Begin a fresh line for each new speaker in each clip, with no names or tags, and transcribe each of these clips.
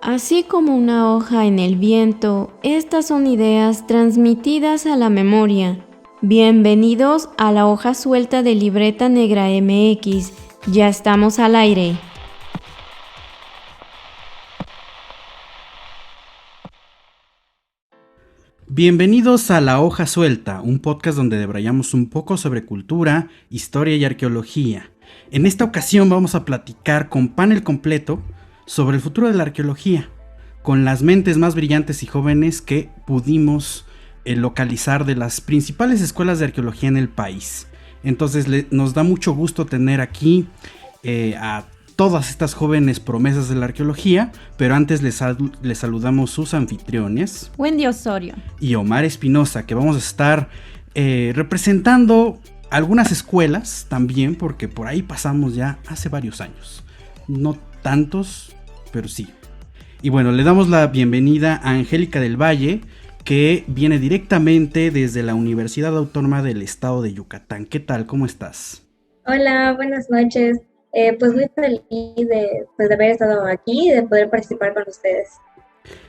Así como una hoja en el viento, estas son ideas transmitidas a la memoria. Bienvenidos a la hoja suelta de Libreta Negra MX. Ya estamos al aire.
Bienvenidos a La Hoja Suelta, un podcast donde debrayamos un poco sobre cultura, historia y arqueología. En esta ocasión vamos a platicar con panel completo sobre el futuro de la arqueología, con las mentes más brillantes y jóvenes que pudimos localizar de las principales escuelas de arqueología en el país. Entonces nos da mucho gusto tener aquí a todas estas jóvenes promesas de la arqueología, pero antes les saludamos sus anfitriones.
Wendy Osorio
Y Omar Espinosa, que vamos a estar representando algunas escuelas también, porque por ahí pasamos ya hace varios años. No tantos, pero sí. Y bueno, le damos la bienvenida a Angélica del Valle, que viene directamente desde la Universidad Autónoma del Estado de Yucatán. ¿Qué tal? ¿Cómo estás?
Hola, buenas noches. Pues muy feliz de haber estado aquí y de poder participar con ustedes.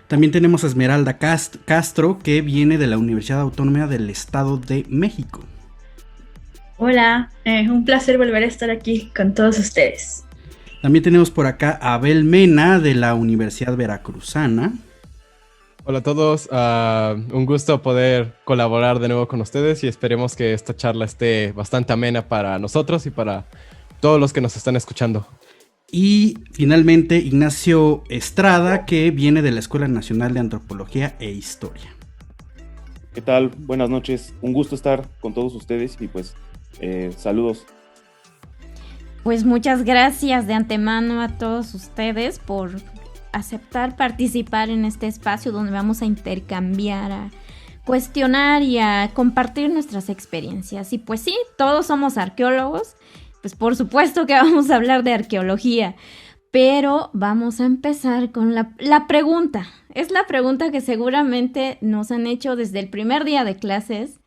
También tenemos a Esmeralda Castro, que viene de la Universidad Autónoma del Estado de México.
Hola, un placer volver a estar aquí con todos ustedes.
También tenemos por acá a Abel Mena de la Universidad Veracruzana.
Hola a todos, un gusto poder colaborar de nuevo con ustedes y esperemos que esta charla esté bastante amena para nosotros y para todos los que nos están escuchando.
Y finalmente Ignacio Estrada, que viene de la Escuela Nacional de Antropología e Historia.
¿Qué tal? Buenas noches, un gusto estar con todos ustedes y pues saludos.
Pues muchas gracias de antemano a todos ustedes por aceptar participar en este espacio donde vamos a intercambiar, a cuestionar y a compartir nuestras experiencias. Y pues sí, todos somos arqueólogos, pues por supuesto que vamos a hablar de arqueología, pero vamos a empezar con la pregunta. Es la pregunta que seguramente nos han hecho desde el primer día de clases,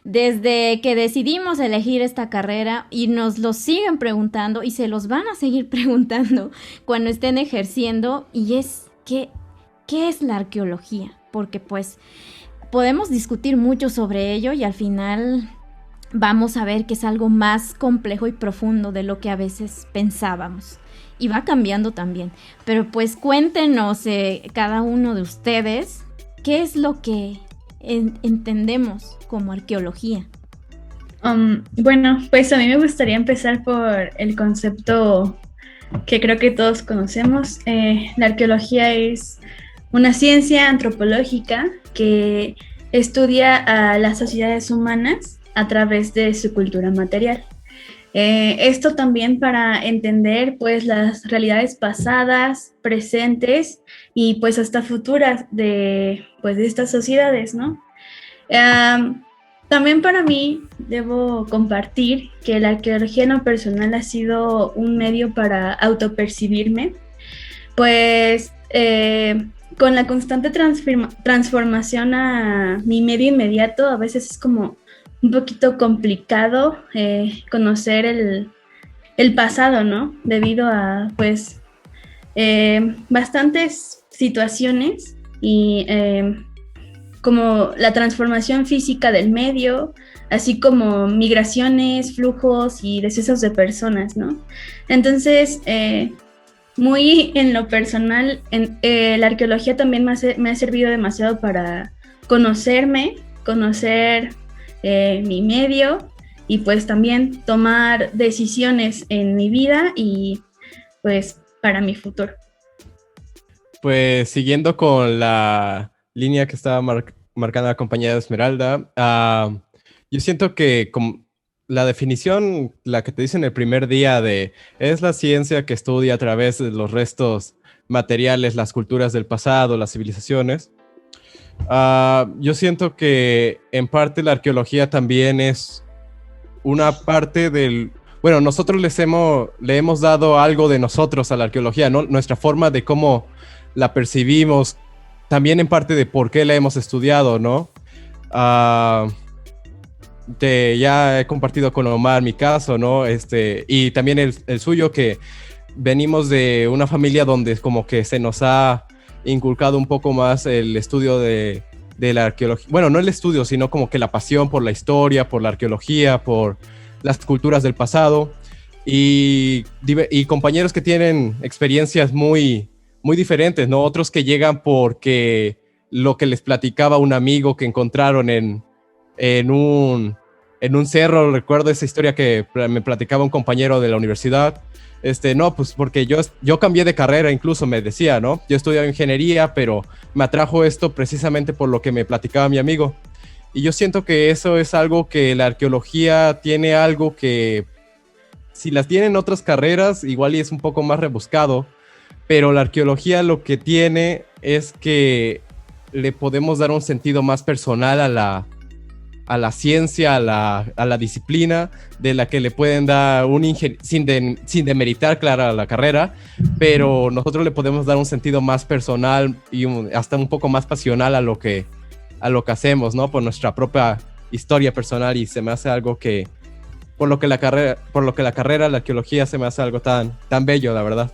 desde que decidimos elegir esta carrera, y nos lo siguen preguntando y se los van a seguir preguntando cuando estén ejerciendo, y es ¿qué es la arqueología? Porque pues podemos discutir mucho sobre ello y al final vamos a ver que es algo más complejo y profundo de lo que a veces pensábamos. Y va cambiando también. Pero pues cuéntenos cada uno de ustedes qué es lo que entendemos como arqueología.
Bueno, pues a mí me gustaría empezar por el concepto que creo que todos conocemos. La arqueología es una ciencia antropológica que estudia a las sociedades humanas a través de su cultura material. Esto también para entender pues las realidades pasadas, presentes y pues hasta futuras de estas sociedades, ¿no? También para mí debo compartir que la arqueología en lo personal ha sido un medio para autopercibirme, pues con la constante transformación a mi medio inmediato, a veces es como un poquito complicado conocer el pasado, ¿no? Debido a, pues, bastantes situaciones y como la transformación física del medio, así como migraciones, flujos y decesos de personas, ¿no? Entonces, muy en lo personal, la arqueología también me ha servido demasiado para conocerme, conocer mi medio y pues también tomar decisiones en mi vida y pues para mi futuro.
Pues siguiendo con la línea que estaba marcando la compañera Esmeralda, yo siento que la definición, la que te dicen el primer día es la ciencia que estudia a través de los restos materiales, las culturas del pasado, las civilizaciones. Yo siento que en parte la arqueología también es una parte bueno, nosotros le hemos dado algo de nosotros a la arqueología, ¿no? Nuestra forma de cómo la percibimos, también en parte de por qué la hemos estudiado, ¿no? Ya he compartido con Omar mi caso, ¿no? Y también el suyo, que venimos de una familia donde como que se nos ha inculcado un poco más el estudio de la arqueología. Bueno, no el estudio, sino como que la pasión por la historia, por la arqueología, por las culturas del pasado. Y compañeros que tienen experiencias muy, muy diferentes, ¿no? Otros que llegan porque lo que les platicaba un amigo que encontraron en un cerro. Recuerdo esa historia que me platicaba un compañero de la universidad. No, pues porque yo cambié de carrera, incluso me decía, ¿no? Yo estudiaba ingeniería, pero me atrajo esto precisamente por lo que me platicaba mi amigo. Y yo siento que eso es algo que la arqueología tiene, algo que si las tienen otras carreras, igual y es un poco más rebuscado, pero la arqueología lo que tiene es que le podemos dar un sentido más personal a la ciencia, a la disciplina, de la que le pueden dar sin demeritar, claro, la carrera, pero nosotros le podemos dar un sentido más personal y hasta un poco más pasional a lo que hacemos, ¿no? Por nuestra propia historia personal, y se me hace algo que, por lo que la carrera, la arqueología, se me hace algo tan bello, la verdad.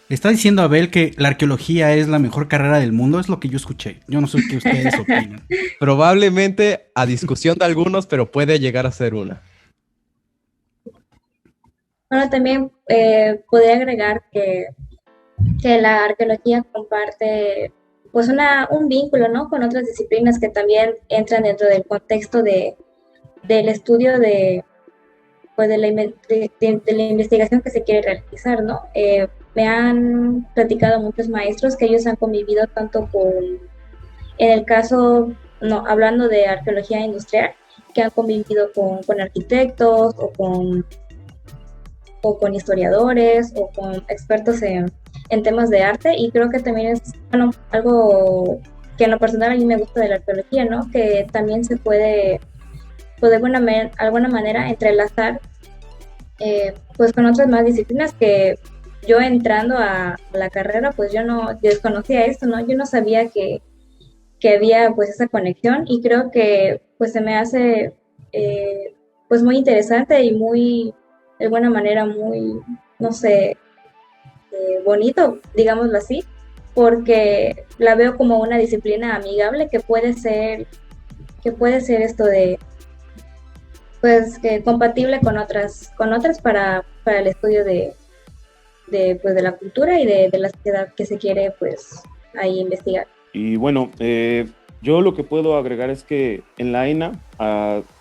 ¿Le está diciendo a Abel que la arqueología es la mejor carrera del mundo? Es lo que yo escuché. Yo no sé qué ustedes opinan.
Probablemente a discusión de algunos, pero puede llegar a ser una.
Bueno, también podría agregar que la arqueología comparte pues un vínculo, ¿no?, con otras disciplinas que también entran dentro del contexto del estudio de la investigación que se quiere realizar, ¿no? Me han platicado muchos maestros que ellos han convivido tanto en el caso, no, hablando de arqueología industrial, que han convivido con arquitectos o con historiadores o con expertos en temas de arte, y creo que también es, bueno, algo que en lo personal a mí me gusta de la arqueología, ¿no?, que también se puede de alguna manera entrelazar pues con otras más disciplinas que yo entrando a la carrera, pues yo desconocía esto, ¿no? Yo no sabía que había pues esa conexión, y creo que pues se me hace pues muy interesante y muy, de alguna manera, muy, no sé, bonito, digámoslo así, porque la veo como una disciplina amigable que puede ser esto de pues que compatible con otras para el estudio de la cultura y de la sociedad que se quiere pues ahí investigar.
Y bueno, yo lo que puedo agregar es que en la ENA,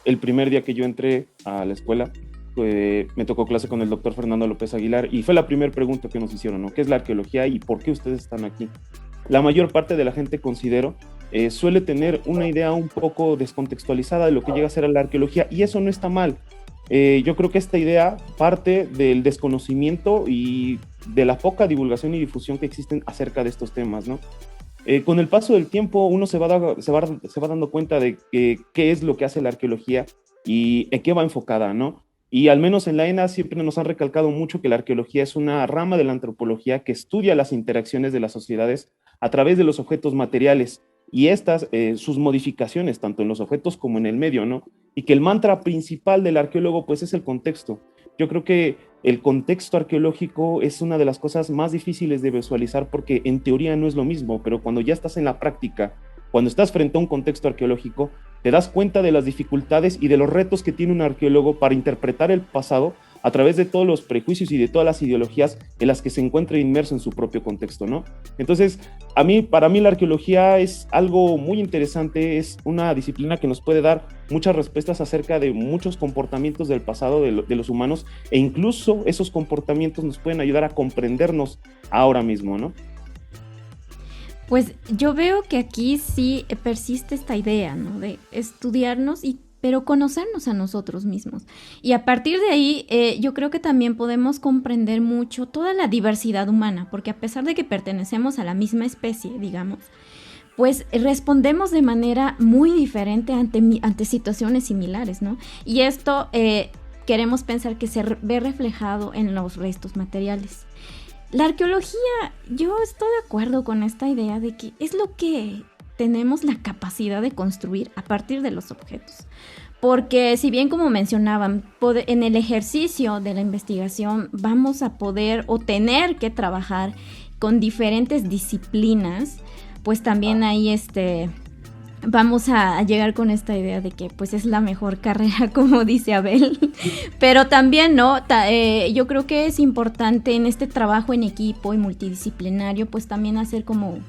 el primer día que yo entré a la escuela, me tocó clase con el doctor Fernando López Aguilar, y fue la primera pregunta que nos hicieron, ¿no? ¿Qué es la arqueología y por qué ustedes están aquí? La mayor parte de la gente, considero, suele tener una idea un poco descontextualizada de lo que llega a ser la arqueología, y eso no está mal. Yo creo que esta idea parte del desconocimiento y de la poca divulgación y difusión que existen acerca de estos temas, ¿no? Con el paso del tiempo uno se va dando cuenta de qué es lo que hace la arqueología y en qué va enfocada, ¿no? Y al menos en la ENA siempre nos han recalcado mucho que la arqueología es una rama de la antropología que estudia las interacciones de las sociedades a través de los objetos materiales y sus modificaciones, tanto en los objetos como en el medio, ¿no? Y que el mantra principal del arqueólogo, pues, es el contexto. Yo creo que el contexto arqueológico es una de las cosas más difíciles de visualizar, porque en teoría no es lo mismo, pero cuando ya estás en la práctica, cuando estás frente a un contexto arqueológico, te das cuenta de las dificultades y de los retos que tiene un arqueólogo para interpretar el pasado a través de todos los prejuicios y de todas las ideologías en las que se encuentra inmerso en su propio contexto, ¿no? Entonces, para mí la arqueología es algo muy interesante, es una disciplina que nos puede dar muchas respuestas acerca de muchos comportamientos del pasado de los humanos, e incluso esos comportamientos nos pueden ayudar a comprendernos ahora mismo, ¿no?
Pues yo veo que aquí sí persiste esta idea, ¿no?, de estudiarnos pero conocernos a nosotros mismos. Y a partir de ahí, yo creo que también podemos comprender mucho toda la diversidad humana, porque a pesar de que pertenecemos a la misma especie, digamos, pues respondemos de manera muy diferente ante situaciones similares, ¿no? Y esto queremos pensar que se ve reflejado en los restos materiales. La arqueología, yo estoy de acuerdo con esta idea de que es lo que tenemos la capacidad de construir a partir de los objetos. porque si bien como mencionaban, en el ejercicio de la investigación vamos a poder o tener que trabajar con diferentes disciplinas, pues también ahí vamos a llegar con esta idea de que pues es la mejor carrera, como dice Abel, pero también yo creo que es importante en este trabajo en equipo y multidisciplinario pues también hacer como,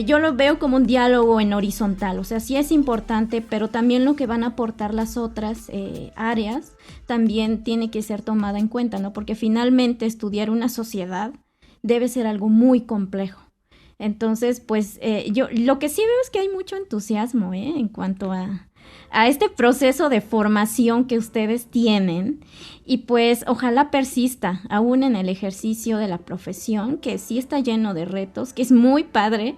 yo lo veo como un diálogo en horizontal, o sea, sí es importante, pero también lo que van a aportar las otras áreas también tiene que ser tomada en cuenta, ¿no? Porque finalmente estudiar una sociedad debe ser algo muy complejo. Entonces, pues yo lo que sí veo es que hay mucho entusiasmo en cuanto a este proceso de formación que ustedes tienen y pues ojalá persista aún en el ejercicio de la profesión, que sí está lleno de retos, que es muy padre,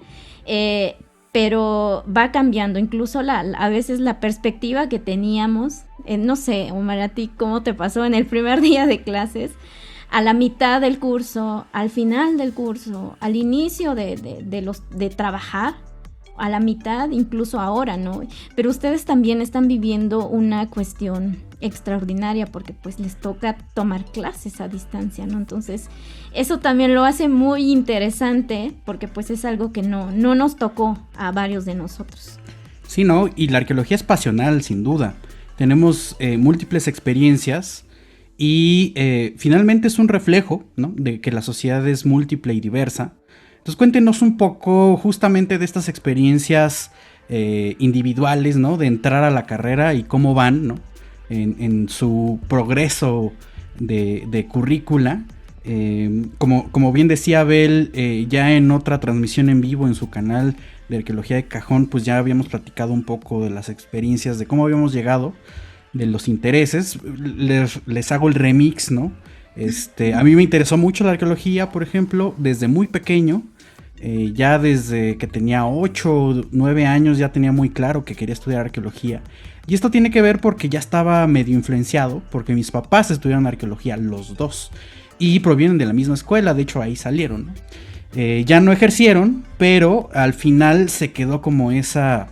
pero va cambiando, incluso a veces la perspectiva que teníamos, no sé, Omar, a ti, ¿cómo te pasó en el primer día de clases? A la mitad del curso, al final del curso, al inicio de trabajar, a la mitad, incluso ahora, ¿no? Pero ustedes también están viviendo una cuestión extraordinaria porque pues les toca tomar clases a distancia, ¿no? Entonces, eso también lo hace muy interesante porque pues es algo que no nos tocó a varios de nosotros.
Sí, ¿no? Y la arqueología es pasional, sin duda. Tenemos múltiples experiencias. Y finalmente es un reflejo, ¿no?, de que la sociedad es múltiple y diversa. Entonces cuéntenos un poco justamente de estas experiencias individuales, ¿no?, de entrar a la carrera y cómo van, ¿no?, en su progreso de currícula. Como bien decía Abel, ya en otra transmisión en vivo en su canal de Arqueología de Cajón, pues ya habíamos platicado un poco de las experiencias, de cómo habíamos llegado, de los intereses. Les hago el remix, ¿no? A mí me interesó mucho la arqueología, por ejemplo, desde muy pequeño. Ya desde que tenía 8 o 9 años ya tenía muy claro que quería estudiar arqueología. Y esto tiene que ver porque ya estaba medio influenciado, porque mis papás estudiaron arqueología, los dos, y provienen de la misma escuela, de hecho ahí salieron, ¿no? Ya no ejercieron, pero al final se quedó como esa...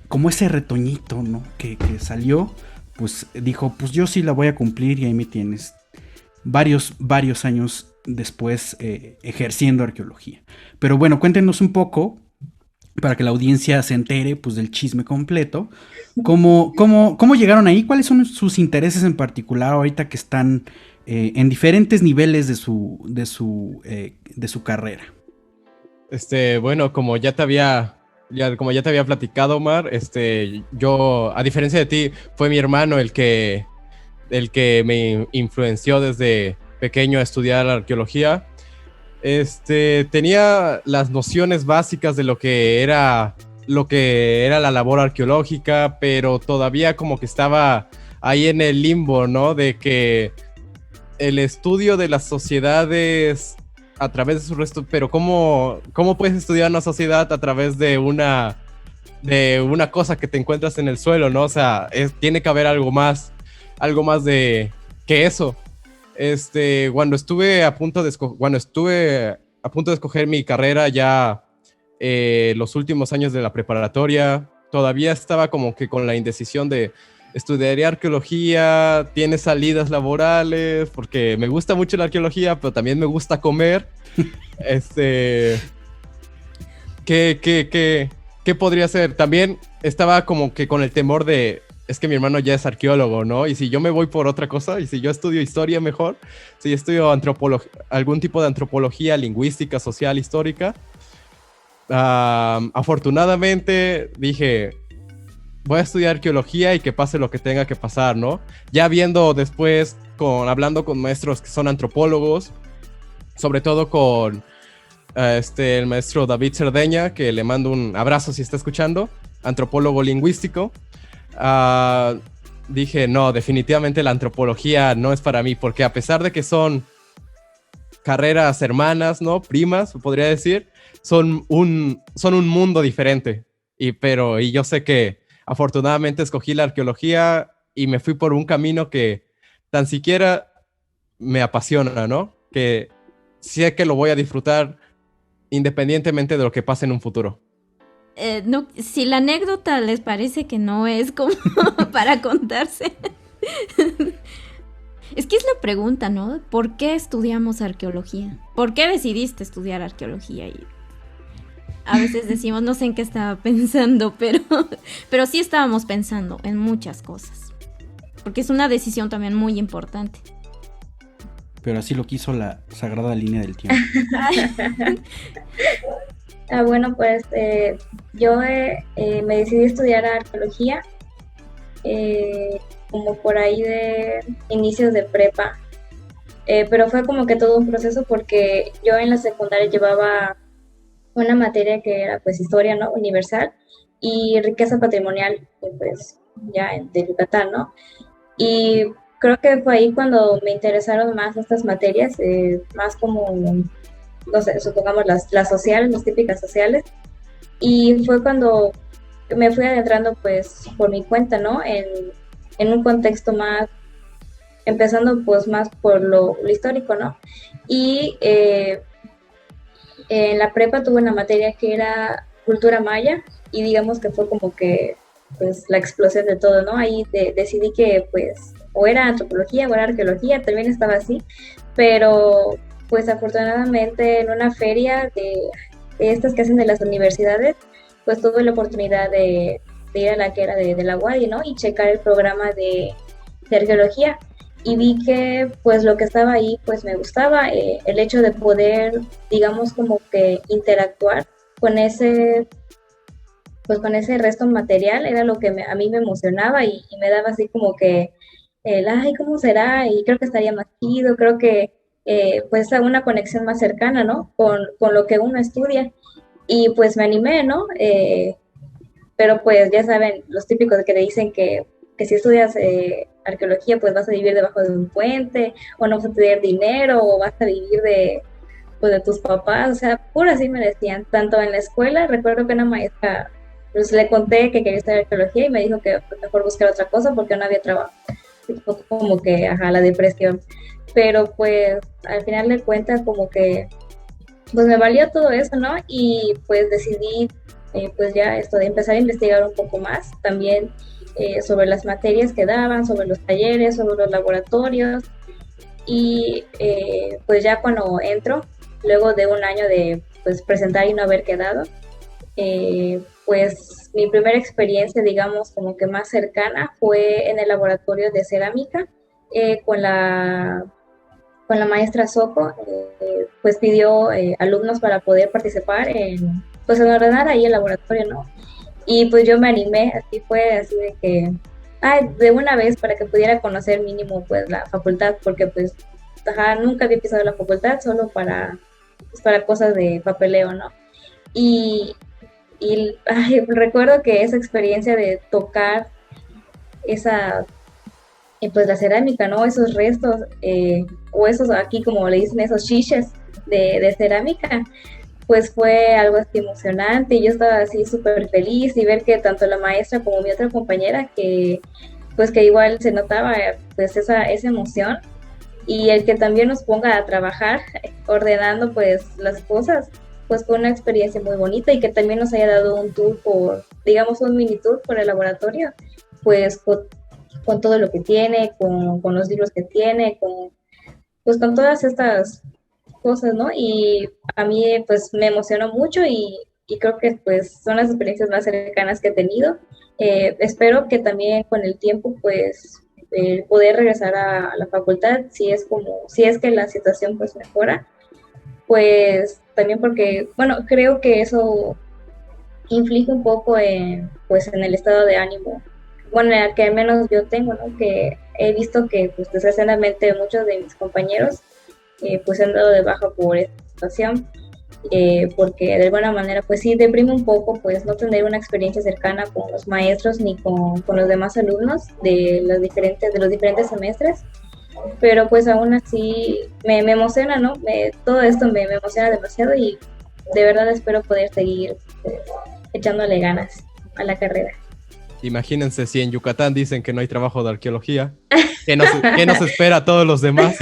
como ese retoñito, ¿no?, que salió, pues dijo, pues yo sí la voy a cumplir, y ahí me tienes varios años después ejerciendo arqueología. Pero bueno, cuéntenos un poco, para que la audiencia se entere pues del chisme completo, cómo llegaron ahí, cuáles son sus intereses en particular ahorita que están en diferentes niveles de su carrera.
Bueno, como ya te había platicado, Omar, yo, a diferencia de ti, fue mi hermano el que me influenció desde pequeño a estudiar arqueología. Tenía las nociones básicas de lo que era la labor arqueológica, pero todavía como que estaba ahí en el limbo, ¿no? De que el estudio de las sociedades a través de su resto, pero ¿cómo puedes estudiar una sociedad a través de una cosa que te encuentras en el suelo, ¿no? O sea, tiene que haber algo más de que eso. Cuando estuve a punto de escoger mi carrera ya los últimos años de la preparatoria, todavía estaba como que con la indecisión de estudiar arqueología, tiene salidas laborales, porque me gusta mucho la arqueología, pero también me gusta comer. ¿Qué podría ser? También estaba como que con el temor de, es que mi hermano ya es arqueólogo, ¿no? Y si yo me voy por otra cosa, y si yo estudio historia mejor, si yo estudio algún tipo de antropología lingüística, social, histórica, afortunadamente dije, voy a estudiar arqueología y que pase lo que tenga que pasar, ¿no? Ya viendo después, hablando con maestros que son antropólogos, sobre todo con el maestro David Cerdeña, que le mando un abrazo si está escuchando, antropólogo lingüístico, dije, no, definitivamente la antropología no es para mí, porque a pesar de que son carreras hermanas, ¿no? Primas, podría decir, son un mundo diferente. Y yo sé que afortunadamente escogí la arqueología y me fui por un camino que tan siquiera me apasiona, ¿no? Que sé que lo voy a disfrutar independientemente de lo que pase en un futuro.
No, si la anécdota les parece que no es como para contarse. Es que es la pregunta, ¿no? ¿Por qué estudiamos arqueología? ¿Por qué decidiste estudiar arqueología? Y a veces decimos, no sé en qué estaba pensando, pero sí estábamos pensando en muchas cosas. Porque es una decisión también muy importante.
Pero así lo quiso la sagrada línea del tiempo.
Bueno, pues yo me decidí estudiar arqueología como por ahí de inicios de prepa. Pero fue como que todo un proceso porque yo en la secundaria llevaba una materia que era pues historia, ¿no? Universal y riqueza patrimonial, pues ya de Yucatán, ¿no? Y creo que fue ahí cuando me interesaron más estas materias, más como, no sé, supongamos las sociales, las típicas sociales. Y fue cuando me fui adentrando pues por mi cuenta, ¿no? En un contexto más, empezando pues más por lo histórico, ¿no? Y en la prepa tuve una materia que era cultura maya y digamos que fue como que pues la explosión de todo, ¿no? Ahí decidí que pues o era antropología o era arqueología, también estaba así, pero pues afortunadamente en una feria de estas que hacen de las universidades, pues tuve la oportunidad de ir a la que era de la UADY, ¿no? Y checar el programa de arqueología y vi que pues lo que estaba ahí pues me gustaba, el hecho de poder, digamos, como que interactuar con ese pues con ese resto material era lo que a mí me emocionaba y me daba así como que ay, ¿cómo será? Y creo que estaría más chido, creo que pues una conexión más cercana, ¿no? Con lo que uno estudia. Y pues me animé, ¿no? Pero pues ya saben, los típicos que te dicen que si estudias arqueología, pues vas a vivir debajo de un puente, o no vas a tener dinero, o vas a vivir pues, de tus papás, o sea, puro así me decían, tanto en la escuela, recuerdo que una maestra, pues le conté que quería estudiar arqueología y me dijo que pues, mejor buscar otra cosa porque no había trabajo, como que, ajá, la depresión, pero pues al final de cuentas como que, pues me valió todo eso, ¿no? Y pues decidí, pues ya esto de empezar a investigar un poco más, también sobre las materias que daban, sobre los talleres, sobre los laboratorios, y pues ya cuando entro, luego de un año de pues presentar y no haber quedado, pues mi primera experiencia, digamos, como que más cercana fue en el laboratorio de cerámica con la maestra Soco, pues pidió alumnos para poder participar pues en ordenar ahí el laboratorio, ¿no? Y pues yo me animé, así fue, así de que, de una vez para que pudiera conocer mínimo pues la facultad, porque pues nunca había pisado la facultad, solo para cosas de papeleo, ¿no? Y recuerdo que esa experiencia de tocar pues la cerámica, ¿no? Esos restos, o esos aquí como le dicen, esos chiches de cerámica, pues fue algo así emocionante y yo estaba así súper feliz y ver que tanto la maestra como mi otra compañera que pues que igual se notaba pues esa emoción y el que también nos ponga a trabajar ordenando pues las cosas, pues fue una experiencia muy bonita y que también nos haya dado un tour digamos un mini tour por el laboratorio, pues con todo lo que tiene, con los libros que tiene, pues con todas estas cosas, ¿no? Y a mí pues me emocionó mucho y creo que pues son las experiencias más cercanas que he tenido. Espero que también con el tiempo pues poder regresar a la facultad si es que la situación pues mejora, pues también porque, bueno, creo que eso inflige un poco pues en el estado de ánimo, bueno, el que al menos yo tengo, ¿no? Que he visto que pues desgraciadamente muchos de mis compañeros pues han dado de baja por esta situación, porque de alguna manera pues sí deprime un poco pues no tener una experiencia cercana con los maestros ni con los demás alumnos de los diferentes semestres, pero pues aún así me emociona, ¿no? Todo esto me emociona demasiado y de verdad espero poder seguir pues, echándole ganas a la carrera.
Imagínense si en Yucatán dicen que no hay trabajo de arqueología, ¿qué nos espera a todos los demás?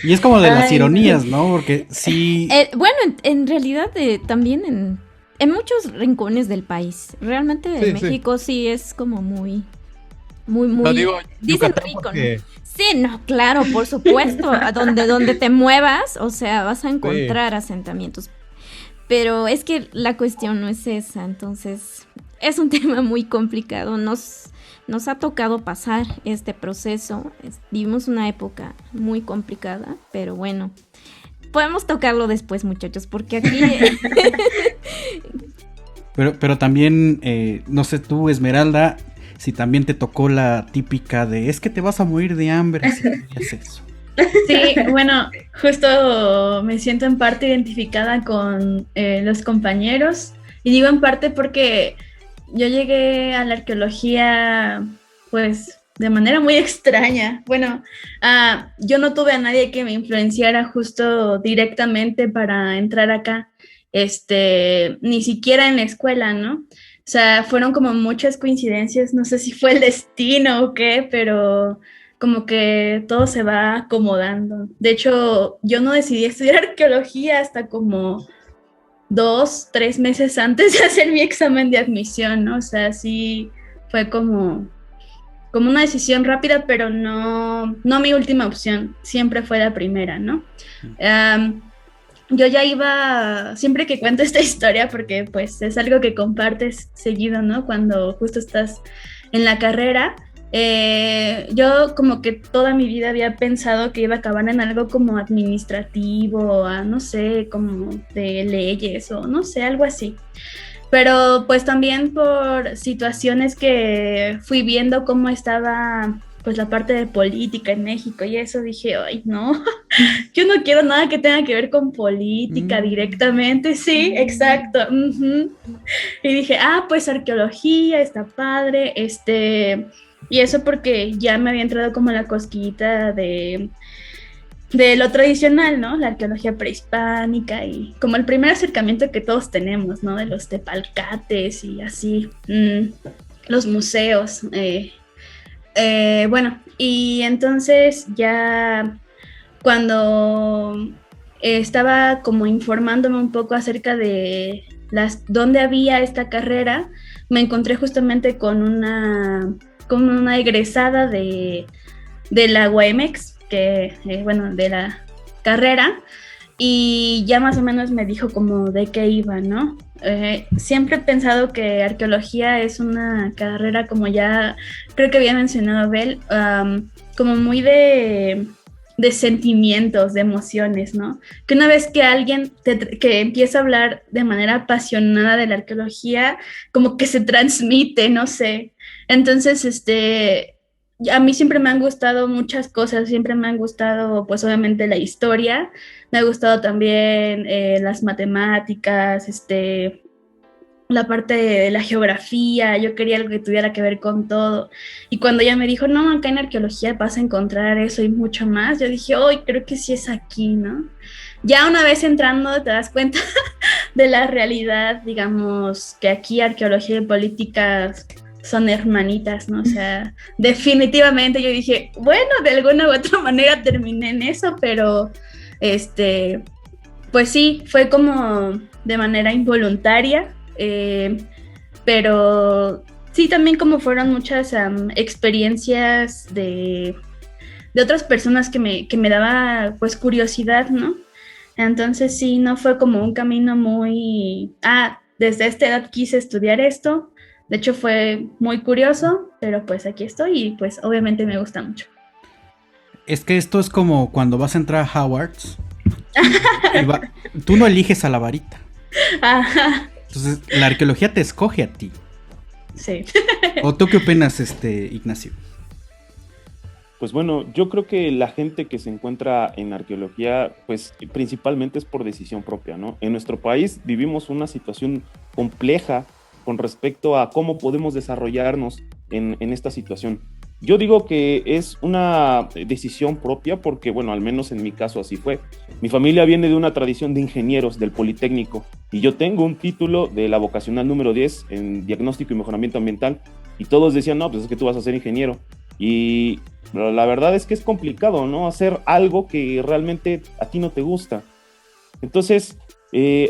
Y es como de las ironías, ¿no? Porque sí...
Bueno, en realidad también en muchos rincones del país. Realmente
Sí,
México sí es como muy, muy,
Lo
muy...
digo
Dicen
Yucatán
rico,
porque
¿no? Sí, no, claro, por supuesto. A donde te muevas, o sea, vas a encontrar asentamientos. Pero es que la cuestión no es esa, entonces es un tema muy complicado. Nos ha tocado pasar este proceso. Vivimos una época muy complicada, pero bueno, podemos tocarlo después, muchachos, porque aquí...
Pero también, no sé tú, Esmeralda, si también te tocó la típica de es que te vas a morir de hambre si haces eso.
Sí, bueno, justo me siento en parte identificada con los compañeros, y digo en parte porque yo llegué a la arqueología pues de manera muy extraña. Bueno, yo no tuve a nadie que me influenciara justo directamente para entrar acá, ni siquiera en la escuela, ¿no? O sea, fueron como muchas coincidencias, no sé si fue el destino o qué, pero como que todo se va acomodando. De hecho, yo no decidí estudiar arqueología hasta como 2, 3 meses antes de hacer mi examen de admisión, ¿no? O sea, sí fue como una decisión rápida, pero no mi última opción, siempre fue la primera, ¿no? Yo ya iba, siempre que cuento esta historia, porque pues es algo que compartes seguido, ¿no? Cuando justo estás en la carrera, yo como que toda mi vida había pensado que iba a acabar en algo como administrativo, no sé, como de leyes o no sé, algo así. Pero pues también por situaciones que fui viendo cómo estaba pues la parte de política en México y eso, dije, ay, no, yo no quiero nada que tenga que ver con política directamente, sí, exacto. Y dije, pues arqueología, está padre, y eso porque ya me había entrado como la cosquillita de lo tradicional, ¿no? La arqueología prehispánica y como el primer acercamiento que todos tenemos, ¿no? De los tepalcates y así, los museos. Bueno, y entonces ya cuando estaba como informándome un poco acerca de dónde había esta carrera, me encontré justamente con una egresada de la UAMX, bueno, de la carrera, y ya más o menos me dijo como de qué iba, ¿no? Siempre he pensado que arqueología es una carrera, como ya creo que había mencionado Abel, como muy de sentimientos, de emociones, ¿no? Que una vez que alguien que empieza a hablar de manera apasionada de la arqueología, como que se transmite, no sé. Entonces, a mí siempre me han gustado muchas cosas, siempre me han gustado, pues obviamente la historia, me ha gustado también las matemáticas, la parte de la geografía, yo quería algo que tuviera que ver con todo. Y cuando ella me dijo, no, acá en arqueología vas a encontrar eso y mucho más, yo dije, creo que sí es aquí, ¿no? Ya una vez entrando te das cuenta de la realidad, digamos, que aquí arqueología y políticas son hermanitas, ¿no? O sea, definitivamente yo dije, bueno, de alguna u otra manera terminé en eso, pero pues sí, fue como de manera involuntaria, pero sí, también como fueron muchas experiencias de otras personas que me daba pues curiosidad, ¿no? Entonces sí, no fue como un camino muy, desde esta edad quise estudiar esto. De hecho fue muy curioso, pero pues aquí estoy y pues obviamente me gusta mucho.
Es que esto es como cuando vas a entrar a Hogwarts. Tú no eliges a la varita.
Ajá.
Entonces la arqueología te escoge a ti.
Sí.
¿O tú qué opinas, Ignacio?
Pues bueno, yo creo que la gente que se encuentra en arqueología, pues principalmente es por decisión propia, ¿no? En nuestro país vivimos una situación compleja con respecto a cómo podemos desarrollarnos en esta situación. Yo digo que es una decisión propia porque, bueno, al menos en mi caso así fue. Mi familia viene de una tradición de ingenieros del Politécnico y yo tengo un título de la vocacional número 10 en diagnóstico y mejoramiento ambiental y todos decían, no, pues es que tú vas a ser ingeniero. Y la verdad es que es complicado, ¿no? Hacer algo que realmente a ti no te gusta. Entonces,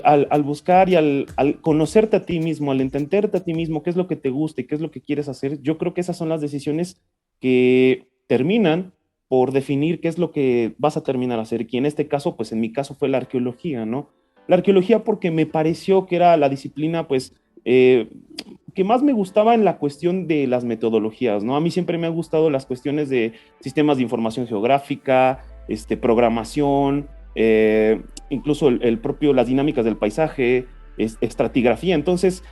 al buscar y al conocerte a ti mismo, al entenderte a ti mismo, qué es lo que te gusta y qué es lo que quieres hacer, yo creo que esas son las decisiones que terminan por definir qué es lo que vas a terminar a hacer. Y en este caso, pues en mi caso fue la arqueología, ¿no? La arqueología porque me pareció que era la disciplina, pues, que más me gustaba en la cuestión de las metodologías, ¿no? A mí siempre me han gustado las cuestiones de sistemas de información geográfica, programación, incluso las dinámicas del paisaje, estratigrafía. Entonces,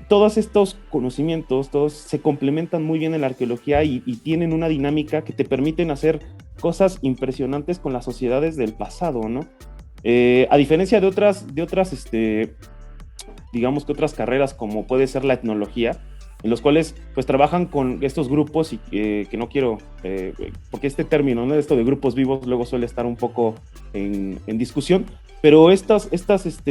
todos estos conocimientos, todos se complementan muy bien en la arqueología y tienen una dinámica que te permiten hacer cosas impresionantes con las sociedades del pasado, ¿no? A diferencia de otras, digamos que otras carreras como puede ser la etnología, en los cuales pues trabajan con estos grupos y que no quiero, porque este término, ¿no? Esto de grupos vivos luego suele estar un poco en discusión, pero estas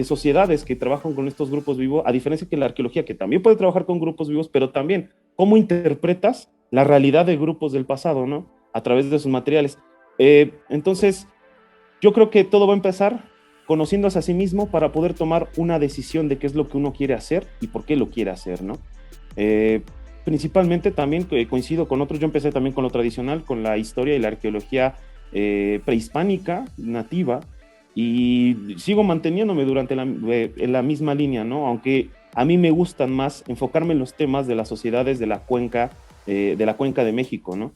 sociedades que trabajan con estos grupos vivos, a diferencia que la arqueología, que también puede trabajar con grupos vivos, pero también cómo interpretas la realidad de grupos del pasado, ¿no? A través de sus materiales. Entonces, yo creo que todo va a empezar conociéndose a sí mismo para poder tomar una decisión de qué es lo que uno quiere hacer y por qué lo quiere hacer, ¿no? Principalmente también coincido con otros, yo empecé también con lo tradicional, con la historia y la arqueología prehispánica, nativa, y sigo manteniéndome en la misma línea, ¿no? Aunque a mí me gustan más enfocarme en los temas de las sociedades de la cuenca de México, ¿no?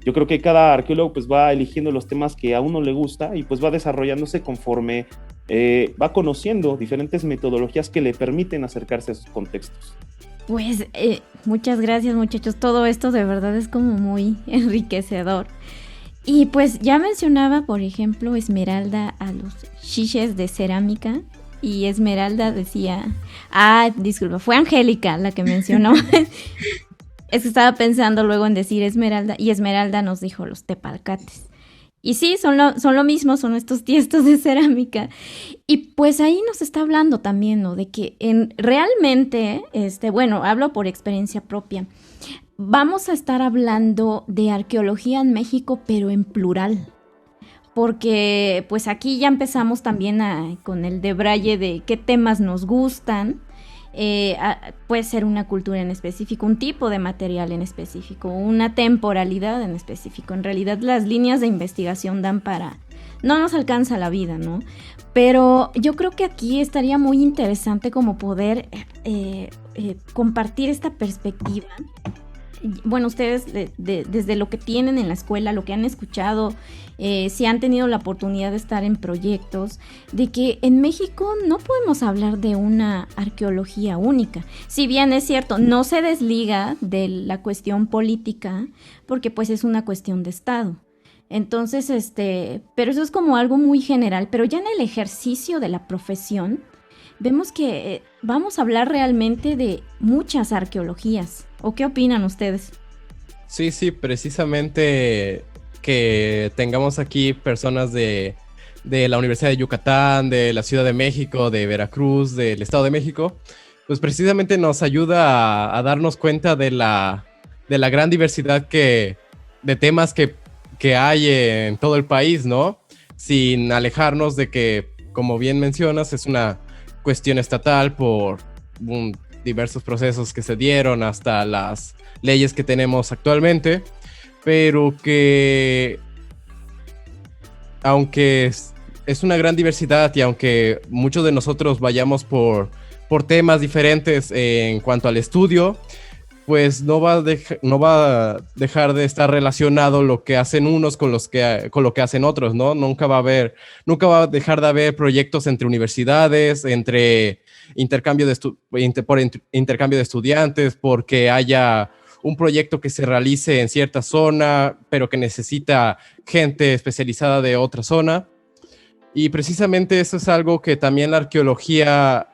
Yo creo que cada arqueólogo pues va eligiendo los temas que a uno le gusta y pues va desarrollándose conforme va conociendo diferentes metodologías que le permiten acercarse a esos contextos.
Pues muchas gracias, muchachos, todo esto de verdad es como muy enriquecedor. Y pues ya mencionaba, por ejemplo, Esmeralda a los chiches de cerámica, y Esmeralda decía, disculpa, fue Angélica la que mencionó. Es que estaba pensando luego en decir Esmeralda, y Esmeralda nos dijo los tepalcates. Y sí, son lo mismo, son estos tiestos de cerámica. Y pues ahí nos está hablando también, ¿no? De que realmente, bueno, hablo por experiencia propia, vamos a estar hablando de arqueología en México, pero en plural. Porque pues aquí ya empezamos también con el debraye de qué temas nos gustan. Puede ser una cultura en específico, un tipo de material en específico, una temporalidad en específico. En realidad las líneas de investigación no nos alcanza la vida, ¿no? Pero yo creo que aquí estaría muy interesante como poder compartir esta perspectiva. Bueno, ustedes desde lo que tienen en la escuela, lo que han escuchado, si han tenido la oportunidad de estar en proyectos, de que en México no podemos hablar de una arqueología única. Si bien es cierto, no se desliga de la cuestión política, porque pues es una cuestión de Estado. Entonces, pero eso es como algo muy general. Pero ya en el ejercicio de la profesión, vemos que vamos a hablar realmente de muchas arqueologías. ¿O qué opinan ustedes?
Sí, precisamente que tengamos aquí personas de la Universidad de Yucatán, de la Ciudad de México, de Veracruz, del Estado de México, pues precisamente nos ayuda a darnos cuenta de la gran diversidad de temas que hay en todo el país, ¿no? Sin alejarnos de que, como bien mencionas, es una cuestión estatal por diversos procesos que se dieron hasta las leyes que tenemos actualmente, pero que aunque es una gran diversidad y aunque muchos de nosotros vayamos por temas diferentes en cuanto al estudio, pues no va a dejar de estar relacionado lo que hacen unos con lo que hacen otros, ¿no? Nunca va a dejar de haber proyectos entre universidades, entre intercambio de estudiantes, porque haya un proyecto que se realice en cierta zona, pero que necesita gente especializada de otra zona. Y precisamente eso es algo que también la arqueología,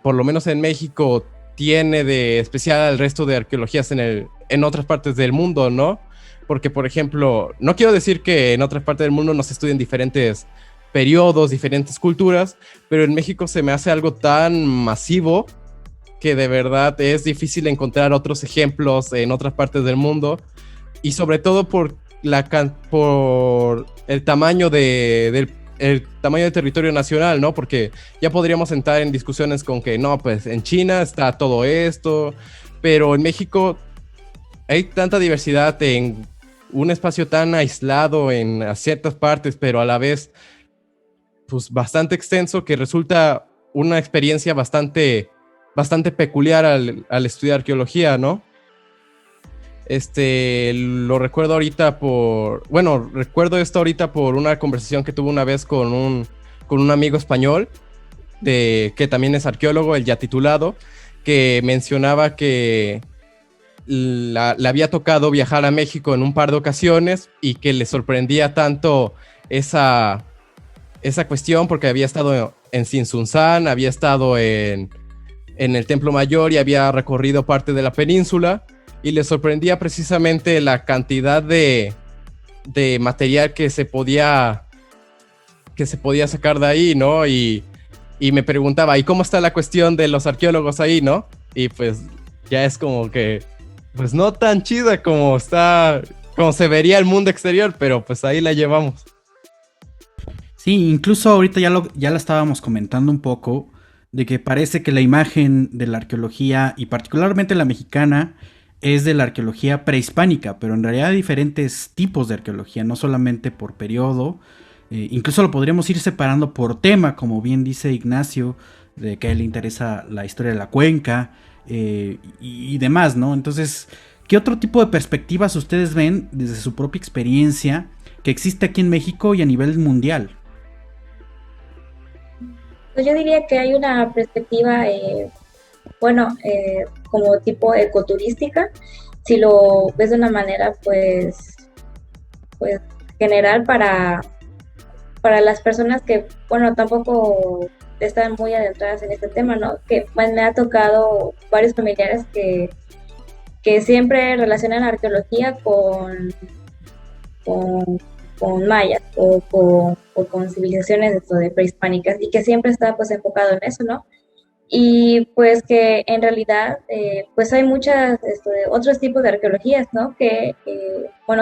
por lo menos en México, tiene de especial al resto de arqueologías en otras partes del mundo, ¿no? Porque, por ejemplo, no quiero decir que en otras partes del mundo no se estudien diferentes periodos, diferentes culturas, pero en México se me hace algo tan masivo que de verdad es difícil encontrar otros ejemplos en otras partes del mundo, y sobre todo por el tamaño del el tamaño del territorio nacional, ¿no? Porque ya podríamos entrar en discusiones con que, no, pues en China está todo esto, pero en México hay tanta diversidad en un espacio tan aislado en ciertas partes, pero a la vez pues bastante extenso, que resulta una experiencia bastante peculiar al estudiar arqueología, ¿no? Lo recuerdo ahorita recuerdo esto ahorita por una conversación que tuve una vez con un amigo español que también es arqueólogo, él ya titulado, que mencionaba que le había tocado viajar a México en un par de ocasiones y que le sorprendía tanto esa cuestión porque había estado en Tzintzuntzán, había estado en el Templo Mayor y había recorrido parte de la península, y le sorprendía precisamente la cantidad de material que se podía sacar de ahí, ¿no? Y me preguntaba, ¿y cómo está la cuestión de los arqueólogos ahí, no? Y pues ya es como que, pues no tan chida como se vería el mundo exterior, pero pues ahí la llevamos.
Sí, incluso ahorita ya la estábamos comentando un poco, de que parece que la imagen de la arqueología, y particularmente la mexicana, es de la arqueología prehispánica, pero en realidad hay diferentes tipos de arqueología, no solamente por periodo, incluso lo podríamos ir separando por tema, como bien dice Ignacio, de que a él le interesa la historia de la cuenca y demás, ¿no? Entonces, ¿qué otro tipo de perspectivas ustedes ven desde su propia experiencia que existe aquí en México y a nivel mundial?
Pues yo diría que hay una perspectiva, como tipo ecoturística, si lo ves de una manera, pues general para las personas que, bueno, tampoco están muy adentradas en este tema, ¿no? Que pues, me ha tocado varios familiares que siempre relacionan la arqueología con mayas o con civilizaciones de prehispánicas, y que siempre está pues enfocado en eso, ¿no? Y pues que en realidad pues hay muchas otros tipos de arqueologías, ¿no? Que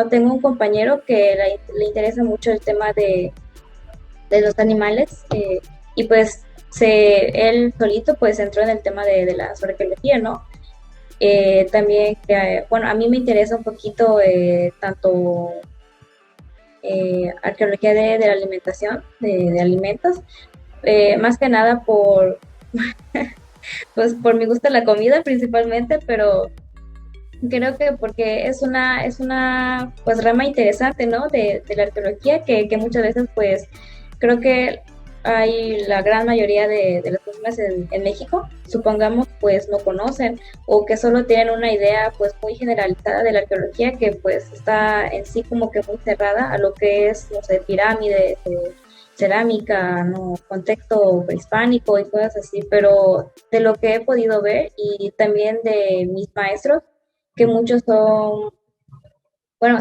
tengo un compañero que le interesa mucho el tema de los animales, y pues él solito pues entró en el tema de la arqueología, ¿no? También, a mí me interesa un poquito tanto arqueología de la alimentación, de alimentos, más que nada pues por mi gusto la comida principalmente, pero creo que porque es una pues rama interesante, ¿no? De la arqueología que muchas veces pues creo que hay la gran mayoría de las personas en México, supongamos, pues no conocen, o que solo tienen una idea pues muy generalizada de la arqueología, que pues está en sí como que muy cerrada a lo que es, no sé, pirámides, cerámica, ¿no? Contexto prehispánico y cosas así, pero de lo que he podido ver y también de mis maestros, que muchos son,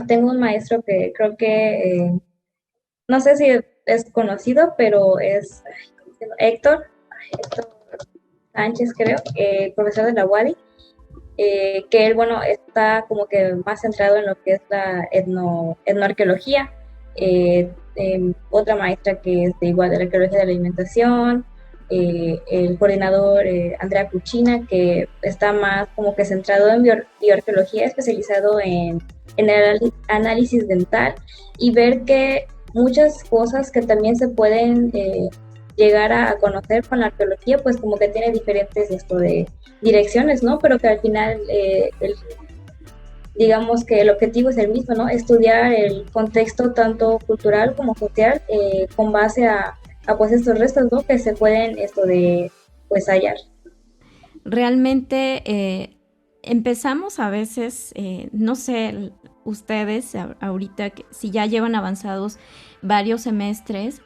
tengo un maestro que creo que, no sé si es conocido, pero es Héctor Sánchez, creo, profesor de la UADY, que él, está como que más centrado en lo que es la etnoarqueología. Otra maestra que es igual de la arqueología de la alimentación, el coordinador Andrea Cuchina, que está más como que centrado en bioarqueología, especializado en el análisis dental, y ver que muchas cosas que también se pueden llegar a conocer con la arqueología, pues como que tiene diferentes de direcciones, ¿no? Pero que al final digamos que el objetivo es el mismo, ¿no? Estudiar el contexto tanto cultural como social, con base a pues estos restos, ¿no? Que se pueden pues hallar.
Realmente empezamos a veces, no sé, ustedes ahorita si ya llevan avanzados varios semestres,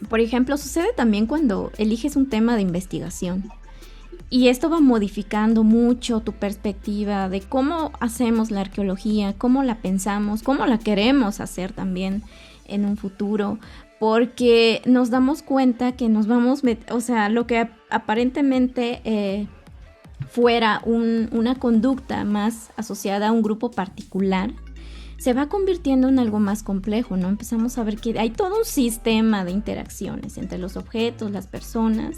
por ejemplo, sucede también cuando eliges un tema de investigación. Y esto va modificando mucho tu perspectiva de cómo hacemos la arqueología, cómo la pensamos, cómo la queremos hacer también en un futuro, porque nos damos cuenta que nos vamos, lo que aparentemente fuera una conducta más asociada a un grupo particular, se va convirtiendo en algo más complejo, ¿no? Empezamos a ver que hay todo un sistema de interacciones entre los objetos, las personas,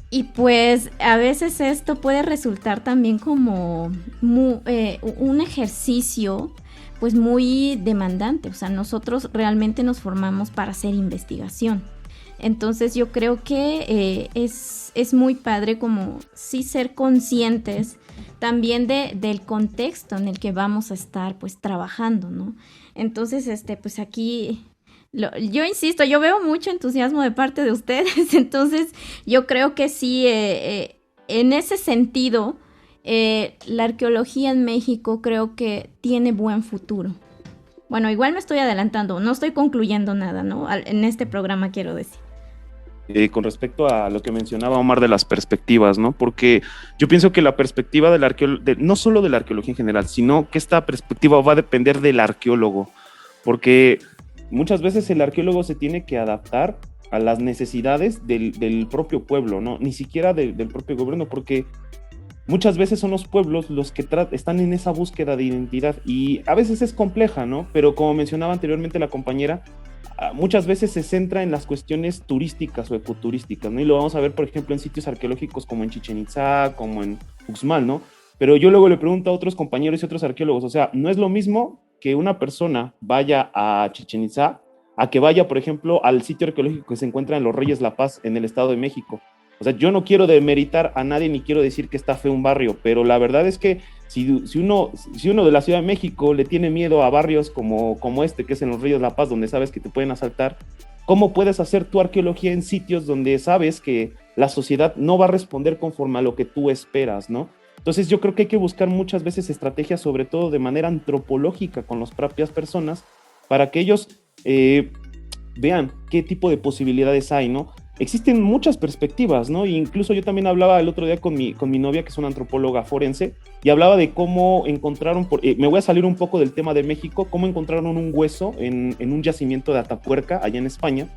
y pues a veces esto puede resultar también como un ejercicio pues muy demandante. O sea, nosotros realmente nos formamos para hacer investigación. Entonces yo creo que es muy padre como sí ser conscientes también del contexto en el que vamos a estar pues trabajando, ¿no? Entonces, pues aquí, yo insisto, yo veo mucho entusiasmo de parte de ustedes, entonces yo creo que sí, en ese sentido, la arqueología en México creo que tiene buen futuro. Bueno, igual me estoy adelantando, no estoy concluyendo nada, ¿no? En este programa quiero decir.
Con respecto a lo que mencionaba Omar de las perspectivas, ¿no? Porque yo pienso que la perspectiva no solo de la arqueología en general, sino que esta perspectiva va a depender del arqueólogo, porque muchas veces el arqueólogo se tiene que adaptar a las necesidades del propio pueblo, ¿no? Ni siquiera del propio gobierno, porque muchas veces son los pueblos los que están en esa búsqueda de identidad y a veces es compleja, ¿no? Pero como mencionaba anteriormente la compañera, muchas veces se centra en las cuestiones turísticas o ecoturísticas, ¿no? Y lo vamos a ver, por ejemplo, en sitios arqueológicos como en Chichén Itzá, como en Uxmal, ¿no? Pero yo luego le pregunto a otros compañeros y otros arqueólogos, o sea, no es lo mismo que una persona vaya a Chichén Itzá a que vaya, por ejemplo, al sitio arqueológico que se encuentra en Los Reyes La Paz, en el Estado de México. O sea, yo no quiero demeritar a nadie ni quiero decir que está feo un barrio, pero la verdad es que si uno de la Ciudad de México le tiene miedo a barrios como este, que es en Los Reyes La Paz, donde sabes que te pueden asaltar, ¿cómo puedes hacer tu arqueología en sitios donde sabes que la sociedad no va a responder conforme a lo que tú esperas, ¿no? Entonces yo creo que hay que buscar muchas veces estrategias, sobre todo de manera antropológica con las propias personas, para que ellos vean qué tipo de posibilidades hay, ¿no? Existen muchas perspectivas, ¿no? E incluso yo también hablaba el otro día con mi novia, que es una antropóloga forense, y hablaba de cómo encontraron, me voy a salir un poco del tema de México, cómo encontraron un hueso en un yacimiento de Atapuerca, allá en España,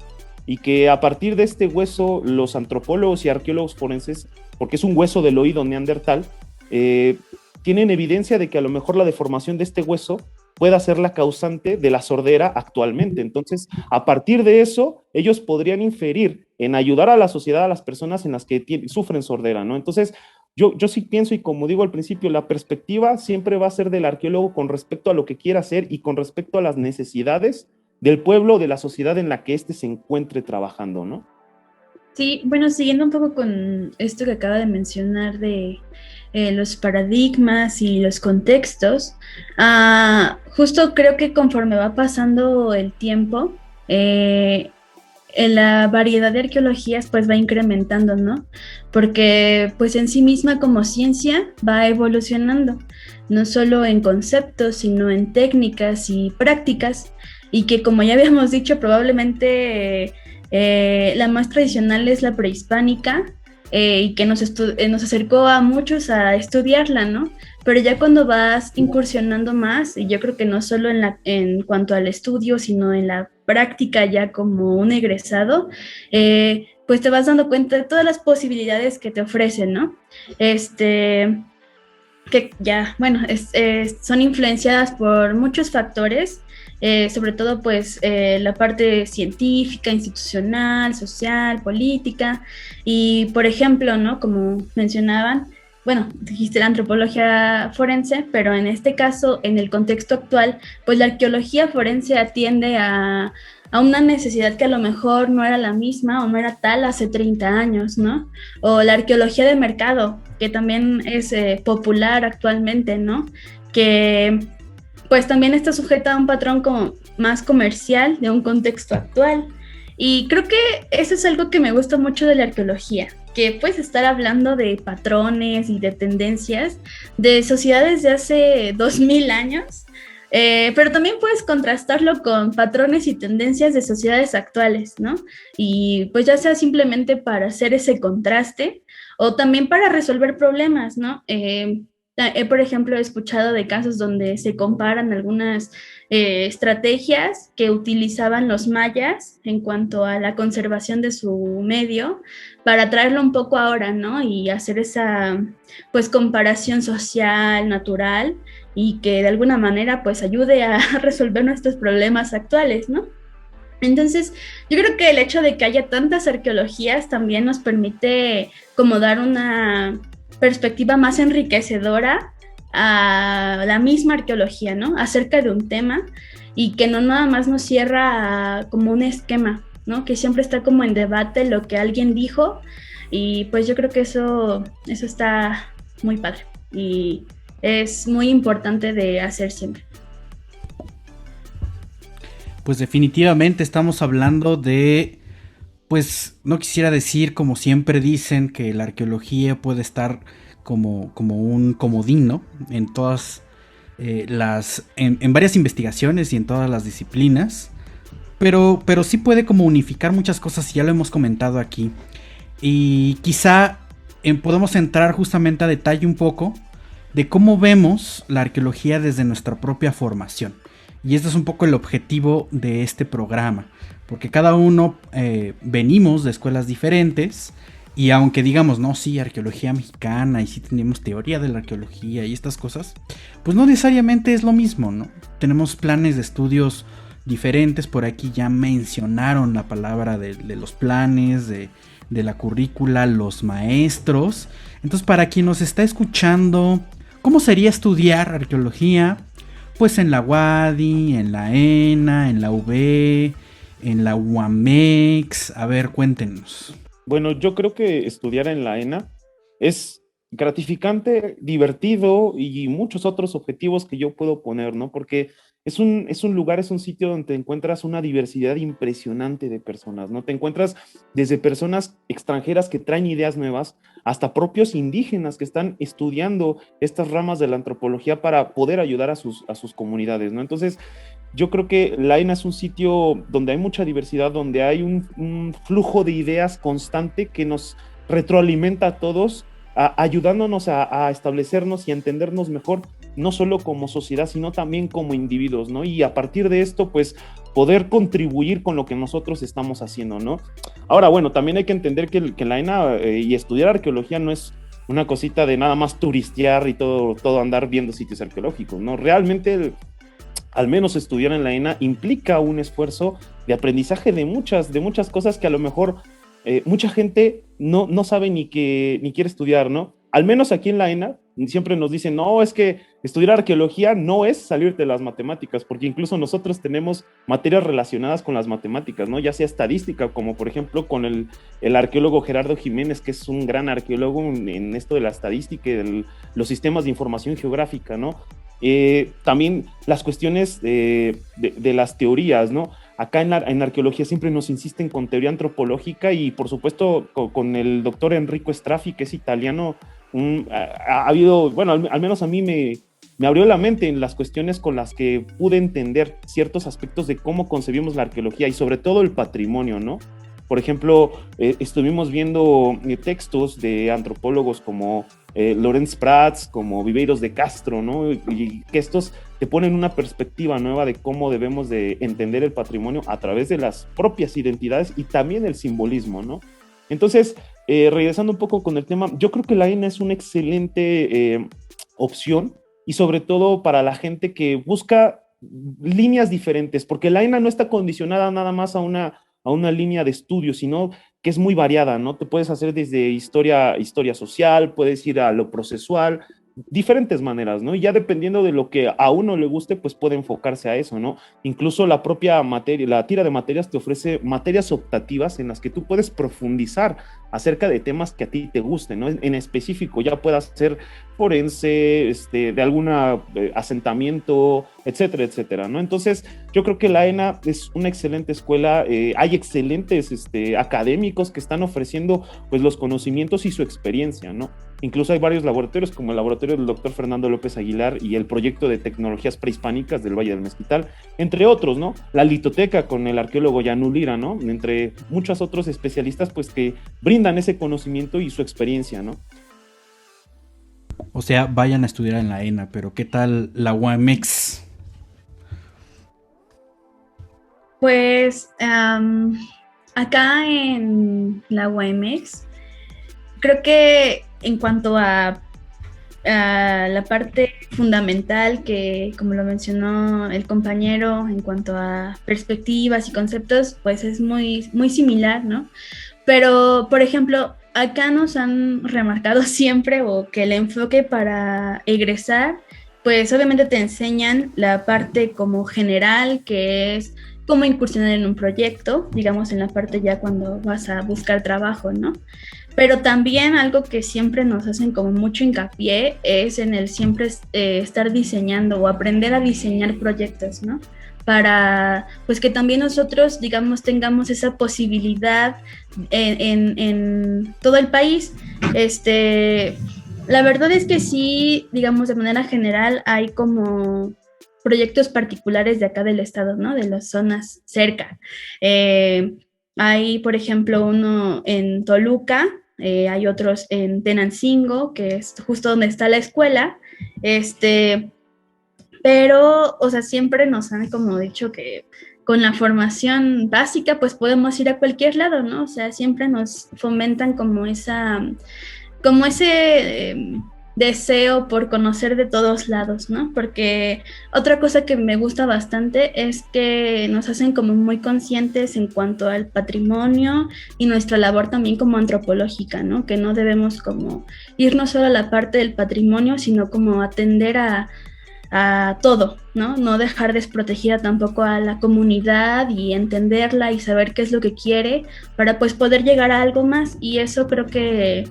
y que a partir de este hueso, los antropólogos y arqueólogos forenses, porque es un hueso del oído neandertal, tienen evidencia de que a lo mejor la deformación de este hueso pueda ser la causante de la sordera actualmente. Entonces, a partir de eso, ellos podrían inferir en ayudar a la sociedad, a las personas en las que sufren sordera, ¿no? Entonces, yo sí pienso, y como digo al principio, la perspectiva siempre va a ser del arqueólogo con respecto a lo que quiera hacer y con respecto a las necesidades del pueblo, de la sociedad en la que éste se encuentre trabajando, ¿no?
Sí, bueno, siguiendo un poco con esto que acaba de mencionar de los paradigmas y los contextos, justo creo que conforme va pasando el tiempo, la variedad de arqueologías pues va incrementando, ¿no? Porque pues en sí misma como ciencia va evolucionando, no solo en conceptos, sino en técnicas y prácticas, y que como ya habíamos dicho, probablemente la más tradicional es la prehispánica, y que nos acercó a muchos a estudiarla, ¿no? Pero ya cuando vas incursionando más, y yo creo que no solo en cuanto al estudio, sino en la práctica ya como un egresado, pues te vas dando cuenta de todas las posibilidades que te ofrecen, ¿no? Que ya, bueno, son influenciadas por muchos factores, sobre todo pues la parte científica, institucional, social, política, y por ejemplo, ¿no? Como mencionaban, bueno, dijiste la antropología forense, pero en este caso, en el contexto actual, pues la arqueología forense atiende a una necesidad que a lo mejor no era la misma o no era tal hace 30 años, ¿no? O la arqueología de mercado, que también es popular actualmente, ¿no? Que pues también está sujeta a un patrón como más comercial de un contexto actual. Y creo que eso es algo que me gusta mucho de la arqueología, que puedes estar hablando de patrones y de tendencias de sociedades de hace 2000 años, pero también puedes contrastarlo con patrones y tendencias de sociedades actuales, ¿no? Y pues ya sea simplemente para hacer ese contraste o también para resolver problemas, ¿no? Por ejemplo, he escuchado de casos donde se comparan algunas estrategias que utilizaban los mayas en cuanto a la conservación de su medio para traerlo un poco ahora, ¿no? Y hacer esa, pues, comparación social, natural, y que de alguna manera, pues, ayude a resolver nuestros problemas actuales, ¿no? Entonces, yo creo que el hecho de que haya tantas arqueologías también nos permite como dar una perspectiva más enriquecedora a la misma arqueología, ¿no? Acerca de un tema, y que no nada más nos cierra como un esquema, ¿no? Que siempre está como en debate lo que alguien dijo, y pues yo creo que eso está muy padre y es muy importante de hacer siempre.
Pues definitivamente estamos hablando de, pues no quisiera decir como siempre dicen que la arqueología puede estar como un comodín, ¿no? En todas en varias investigaciones y en todas las disciplinas, pero sí puede como unificar muchas cosas y ya lo hemos comentado aquí. Y quizá podemos entrar justamente a detalle un poco de cómo vemos la arqueología desde nuestra propia formación. Y este es un poco el objetivo de este programa, porque cada uno venimos de escuelas diferentes, y aunque digamos, no, sí, arqueología mexicana, y sí tenemos teoría de la arqueología y estas cosas, pues no necesariamente es lo mismo, ¿no? Tenemos planes de estudios diferentes, por aquí ya mencionaron la palabra de los planes, de la currícula, los maestros. Entonces, para quien nos está escuchando, ¿cómo sería estudiar arqueología? Pues en la UADY, en la ENA, en la UB, en la UAMEX. A ver, cuéntenos.
Bueno, yo creo que estudiar en la ENA es gratificante, divertido y muchos otros objetivos que yo puedo poner, ¿no? Porque es un lugar, es un sitio donde te encuentras una diversidad impresionante de personas, ¿no? Te encuentras desde personas extranjeras que traen ideas nuevas hasta propios indígenas que están estudiando estas ramas de la antropología para poder ayudar a sus comunidades, ¿no? Entonces, yo creo que la ENA es un sitio donde hay mucha diversidad, donde hay un flujo de ideas constante que nos retroalimenta a todos, ayudándonos a establecernos y a entendernos mejor, no solo como sociedad, sino también como individuos, ¿no? Y a partir de esto, pues, poder contribuir con lo que nosotros estamos haciendo, ¿no? Ahora, bueno, también hay que entender que la ENA y estudiar arqueología no es una cosita de nada más turistear y todo andar viendo sitios arqueológicos, ¿no? Realmente, al menos estudiar en la ENA implica un esfuerzo de aprendizaje de muchas cosas que a lo mejor mucha gente no sabe ni quiere estudiar, ¿no? Al menos aquí en la ENA siempre nos dicen, no, es que estudiar arqueología no es salirte de las matemáticas, porque incluso nosotros tenemos materias relacionadas con las matemáticas, ¿no? Ya sea estadística, como por ejemplo con el arqueólogo Gerardo Jiménez, que es un gran arqueólogo en esto de la estadística y de los sistemas de información geográfica, ¿no? También las cuestiones de las teorías, ¿no? Acá en arqueología siempre nos insisten con teoría antropológica y por supuesto con el doctor Enrico Straffi, que es italiano, ha habido, bueno, al menos a mí me abrió la mente en las cuestiones con las que pude entender ciertos aspectos de cómo concebimos la arqueología y sobre todo el patrimonio, ¿no? Por ejemplo, estuvimos viendo textos de antropólogos como Lorenz Prats, como Viveiros de Castro, ¿no? Y que estos te ponen una perspectiva nueva de cómo debemos de entender el patrimonio a través de las propias identidades y también el simbolismo, ¿no? Entonces, regresando un poco con el tema, yo creo que la ENA es una excelente opción y sobre todo para la gente que busca líneas diferentes, porque la ENA no está condicionada nada más a una línea de estudio, sino que es muy variada, ¿no? Te puedes hacer desde historia social, puedes ir a lo procesual, diferentes maneras, ¿no? Y ya dependiendo de lo que a uno le guste, pues puede enfocarse a eso, ¿no? Incluso la propia materia, la tira de materias te ofrece materias optativas en las que tú puedes profundizar acerca de temas que a ti te gusten, ¿no? En específico, ya puedas ser forense, de algún asentamiento, etcétera, etcétera, ¿no? Entonces, yo creo que la ENA es una excelente escuela, hay excelentes académicos que están ofreciendo, pues, los conocimientos y su experiencia, ¿no? Incluso hay varios laboratorios, como el laboratorio del doctor Fernando López Aguilar y el proyecto de tecnologías prehispánicas del Valle del Mezquital, entre otros, ¿no? La litoteca con el arqueólogo Yanú Lira, ¿no? Entre muchos otros especialistas, pues, que brindan ese conocimiento y su experiencia, ¿no?
O sea, vayan a estudiar en la ENA, pero ¿qué tal la UAMX?
Pues acá en la UAMX, creo que en cuanto a la parte fundamental que, como lo mencionó el compañero, en cuanto a perspectivas y conceptos, pues es muy, muy similar, ¿no? Pero, por ejemplo, acá nos han remarcado siempre o que el enfoque para egresar, pues obviamente te enseñan la parte como general, que es cómo incursionar en un proyecto, digamos en la parte ya cuando vas a buscar trabajo, ¿no? Pero también algo que siempre nos hacen como mucho hincapié es en el siempre estar diseñando o aprender a diseñar proyectos, ¿no? Para pues que también nosotros, digamos, tengamos esa posibilidad en todo el país. La verdad es que sí, digamos, de manera general hay como proyectos particulares de acá del estado, ¿no? De las zonas cerca. Hay, por ejemplo, uno en Toluca, hay otros en Tenancingo, que es justo donde está la escuela, pero, o sea, siempre nos han como dicho que con la formación básica, pues podemos ir a cualquier lado, ¿no? O sea, siempre nos fomentan como ese deseo por conocer de todos lados, ¿no? Porque otra cosa que me gusta bastante es que nos hacen como muy conscientes en cuanto al patrimonio y nuestra labor también como antropológica, ¿no? Que no debemos como irnos solo a la parte del patrimonio, sino como atender a todo, ¿no? No dejar desprotegida tampoco a la comunidad y entenderla y saber qué es lo que quiere para pues poder llegar a algo más, y eso creo que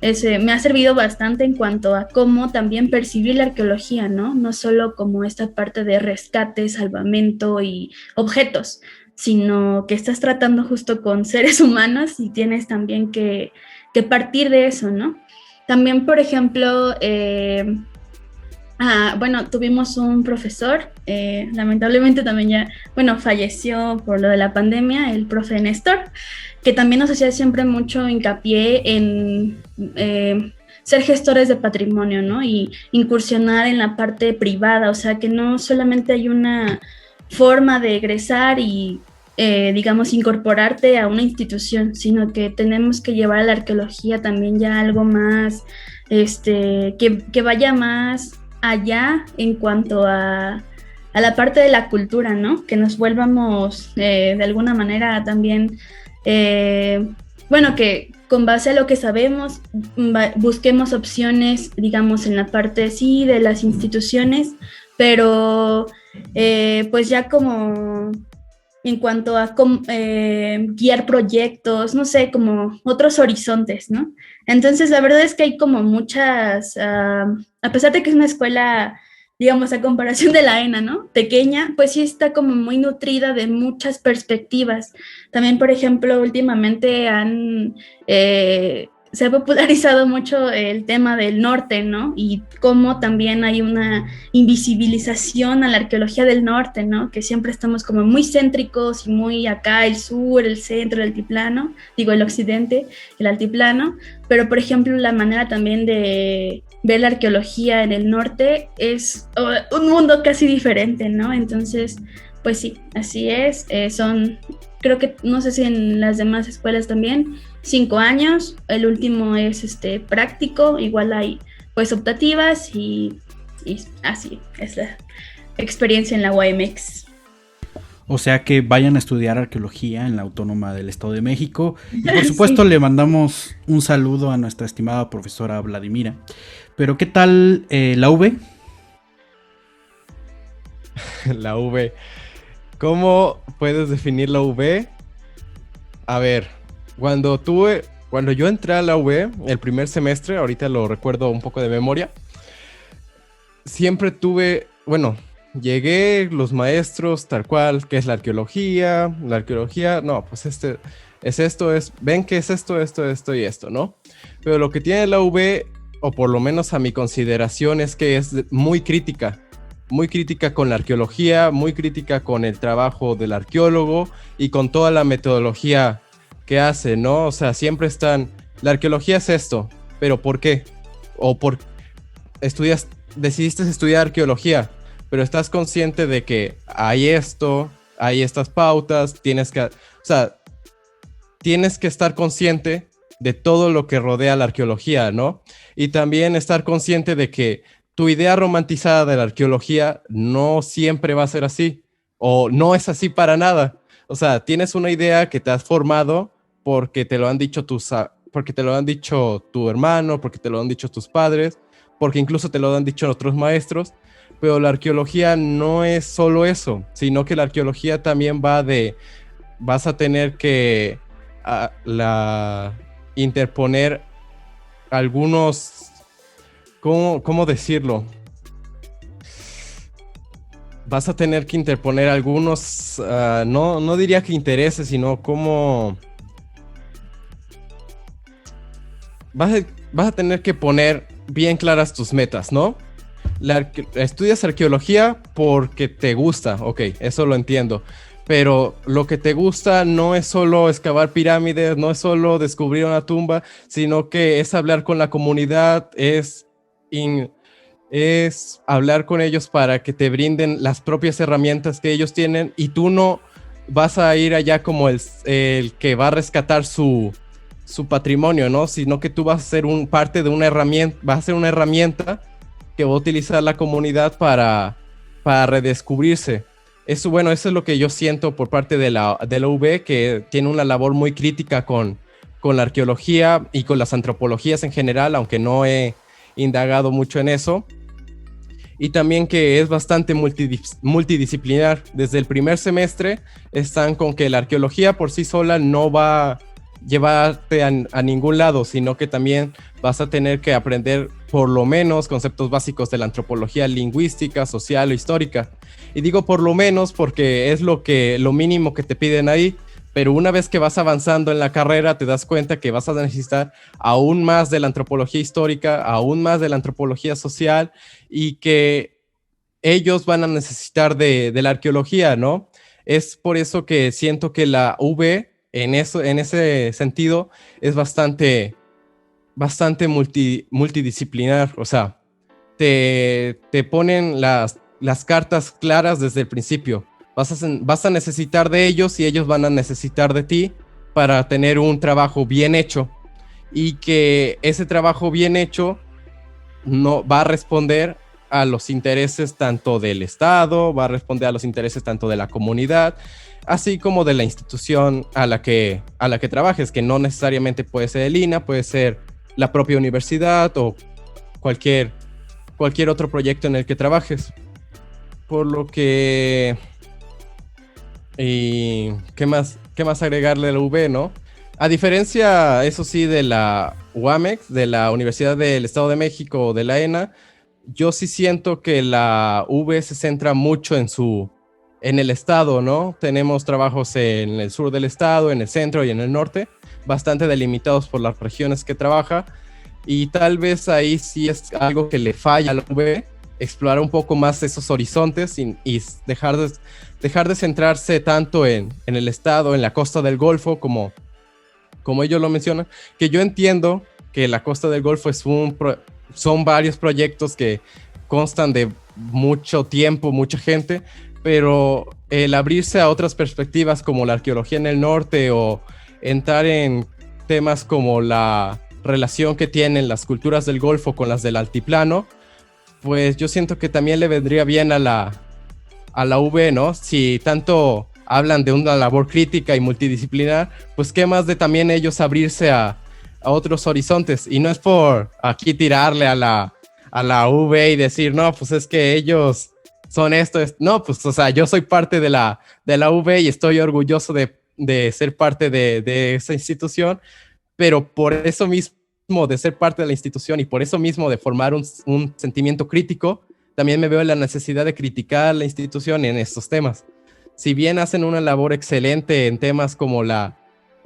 me ha servido bastante en cuanto a cómo también percibir la arqueología, ¿no? No solo como esta parte de rescate, salvamento y objetos, sino que estás tratando justo con seres humanos y tienes también que partir de eso, ¿no? También, por ejemplo, bueno, tuvimos un profesor, lamentablemente también ya, bueno, falleció por lo de la pandemia, el profe Néstor, que también nos hacía siempre mucho hincapié en ser gestores de patrimonio, ¿no? Y incursionar en la parte privada, o sea, que no solamente hay una forma de egresar y, digamos, incorporarte a una institución, sino que tenemos que llevar a la arqueología también ya algo más, que vaya más allá en cuanto a la parte de la cultura, ¿no? Que nos vuelvamos de alguna manera también, bueno, que con base a lo que sabemos busquemos opciones, digamos, en la parte, sí, de las instituciones, pero pues ya como en cuanto a guiar proyectos, no sé, como otros horizontes, ¿no? Entonces, la verdad es que hay como muchas, a pesar de que es una escuela, digamos, a comparación de la ENA, ¿no? Pequeña, pues sí está como muy nutrida de muchas perspectivas. También, por ejemplo, últimamente se ha popularizado mucho el tema del norte, ¿no? Y cómo también hay una invisibilización a la arqueología del norte, ¿no? Que siempre estamos como muy céntricos y muy acá, el sur, el centro, el altiplano, digo el occidente, el altiplano, pero por ejemplo la manera también de ver la arqueología en el norte es un mundo casi diferente, ¿no? Entonces, pues sí, así es, creo que, no sé si en las demás escuelas también, 5 años, el último es práctico, igual hay pues optativas y así es la experiencia en la UAMX.
O sea que vayan a estudiar arqueología en la Autónoma del Estado de México. Y por supuesto sí, le mandamos un saludo a nuestra estimada profesora Vladimira. Pero ¿qué tal la V?
La V. ¿Cómo puedes definir la V? A ver, cuando yo entré a la UV, el primer semestre, ahorita lo recuerdo un poco de memoria, siempre llegué, los maestros, tal cual, ¿qué es la arqueología? No, pues ven que es esto y esto, ¿no? Pero lo que tiene la UV, o por lo menos a mi consideración, es que es muy crítica con la arqueología, muy crítica con el trabajo del arqueólogo y con toda la metodología que hace, ¿no? O sea, siempre la arqueología es esto, pero ¿por qué? decidiste estudiar arqueología, pero estás consciente de que hay esto, hay estas pautas, tienes que estar consciente de todo lo que rodea la arqueología, ¿no? Y también estar consciente de que tu idea romantizada de la arqueología no siempre va a ser así, o no es así para nada. O sea, tienes una idea que te has formado porque te lo han dicho porque te lo han dicho tu hermano, porque te lo han dicho tus padres, porque incluso te lo han dicho otros maestros, pero la arqueología no es solo eso, sino que la arqueología también vas a tener que interponer algunos, ¿cómo decirlo? Vas a tener que interponer algunos, no diría que intereses, sino como... Vas a tener que poner bien claras tus metas, ¿no? Estudias arqueología porque te gusta, ok, eso lo entiendo. Pero lo que te gusta no es solo excavar pirámides, no es solo descubrir una tumba, sino que es hablar con la comunidad, es hablar con ellos para que te brinden las propias herramientas que ellos tienen, y tú no vas a ir allá como el que va a rescatar su patrimonio, ¿no? Sino que tú vas a ser parte de una herramienta, vas a ser una herramienta que va a utilizar la comunidad para redescubrirse. Eso es lo que yo siento por parte de la UB, que tiene una labor muy crítica con la arqueología y con las antropologías en general, aunque no he indagado mucho en eso. Y también que es bastante multidisciplinar. Desde el primer semestre están con que la arqueología por sí sola no va a llevarte a ningún lado, sino que también vas a tener que aprender por lo menos conceptos básicos de la antropología lingüística, social o histórica. Y digo por lo menos porque es lo mínimo que te piden ahí, pero una vez que vas avanzando en la carrera te das cuenta que vas a necesitar aún más de la antropología histórica, aún más de la antropología social, y que ellos van a necesitar de la arqueología, ¿no? Es por eso que siento que la UB en ese sentido es bastante multidisciplinar. O sea, te ponen las cartas claras desde el principio. Vas a necesitar de ellos y ellos van a necesitar de ti para tener un trabajo bien hecho, y que ese trabajo bien hecho no va a responder a los intereses tanto del Estado, va a responder a los intereses tanto de la comunidad, así como de la institución a la que trabajes, que no necesariamente puede ser el INAH, puede ser la propia universidad o cualquier otro proyecto en el que trabajes. Por lo que... ¿Y qué más agregarle a la UB, no? A diferencia, eso sí, de la UAMEX, de la Universidad del Estado de México o de la ENA, yo sí siento que la UB se centra mucho en el estado, ¿no? Tenemos trabajos en el sur del estado, en el centro y en el norte, bastante delimitados por las regiones que trabaja, y tal vez ahí sí es algo que le falla a la UB, explorar un poco más esos horizontes y dejar de centrarse tanto en el estado, en la costa del Golfo, como ellos lo mencionan, que yo entiendo que la costa del Golfo son varios proyectos que constan de mucho tiempo, mucha gente, pero el abrirse a otras perspectivas como la arqueología en el norte, o entrar en temas como la relación que tienen las culturas del Golfo con las del altiplano, pues yo siento que también le vendría bien a la UB, ¿no? Si tanto hablan de una labor crítica y multidisciplinar, pues qué más de también ellos abrirse a otros horizontes. Y no es por aquí tirarle a la UB y decir, no, pues es que ellos son esto. No, pues, o sea, yo soy parte de la UB y estoy orgulloso de ser parte de esa institución, pero por eso mismo de ser parte de la institución y por eso mismo de formar un sentimiento crítico, también me veo en la necesidad de criticar la institución en estos temas. Si bien hacen una labor excelente en temas como la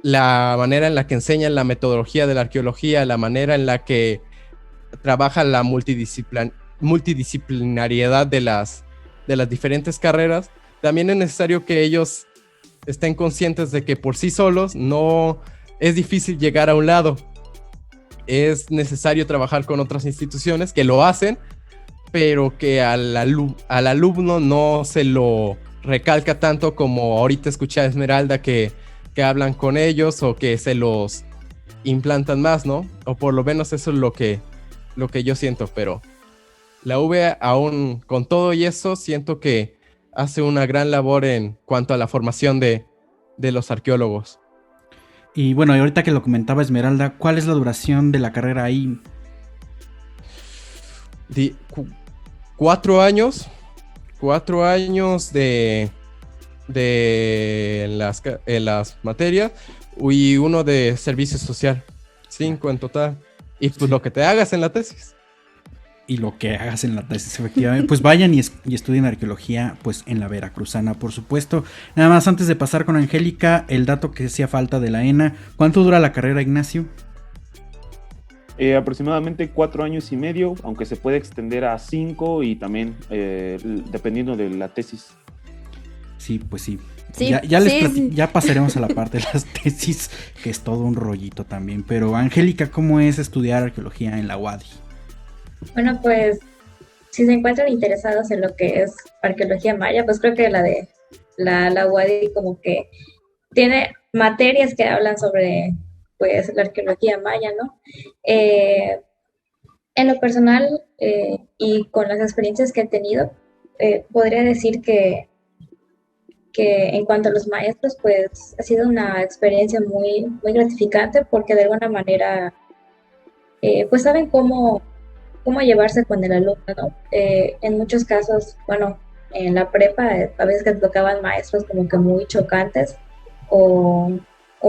manera en la que enseñan la metodología de la arqueología, la manera en la que trabajan la multidisciplinariedad de las diferentes carreras, también es necesario que ellos estén conscientes de que por sí solos no es difícil llegar a un lado. es necesario trabajar con otras instituciones que lo hacen, pero que al alumno no se lo recalca tanto como ahorita escuché a Esmeralda que hablan con ellos o que se los implantan más, ¿no? O por lo menos eso es lo que yo siento, pero la UV aún con todo y eso siento que hace una gran labor en cuanto a la formación de los arqueólogos.
Y bueno, y ahorita que lo comentaba Esmeralda, ¿cuál es la duración de la carrera ahí?
4 años. 4 años en las materias y 1 de servicio social. 5 en total. Y pues lo que te hagas en la tesis.
Y lo que hagas en la tesis, efectivamente. Pues vayan y estudien arqueología, pues en la Veracruzana, por supuesto. Nada más antes de pasar con Angélica, el dato que hacía falta de la ENA. ¿Cuánto dura la carrera, Ignacio?
Aproximadamente 4 años y medio, aunque se puede extender a 5 y también dependiendo de la tesis.
Sí, pues sí.
Sí,
Ya pasaremos a la parte de las tesis, que es todo un rollito también. Pero Angélica, ¿cómo es estudiar arqueología en la UADY?
Bueno, pues si se encuentran interesados en lo que es arqueología maya, pues creo que la UADY como que tiene materias que hablan sobre pues la arqueología maya, ¿no? En lo personal y con las experiencias que he tenido, podría decir que en cuanto a los maestros, pues ha sido una experiencia muy, muy gratificante porque de alguna manera pues saben cómo llevarse con el alumno, ¿no? En muchos casos, bueno, en la prepa a veces que tocaban maestros como que muy chocantes o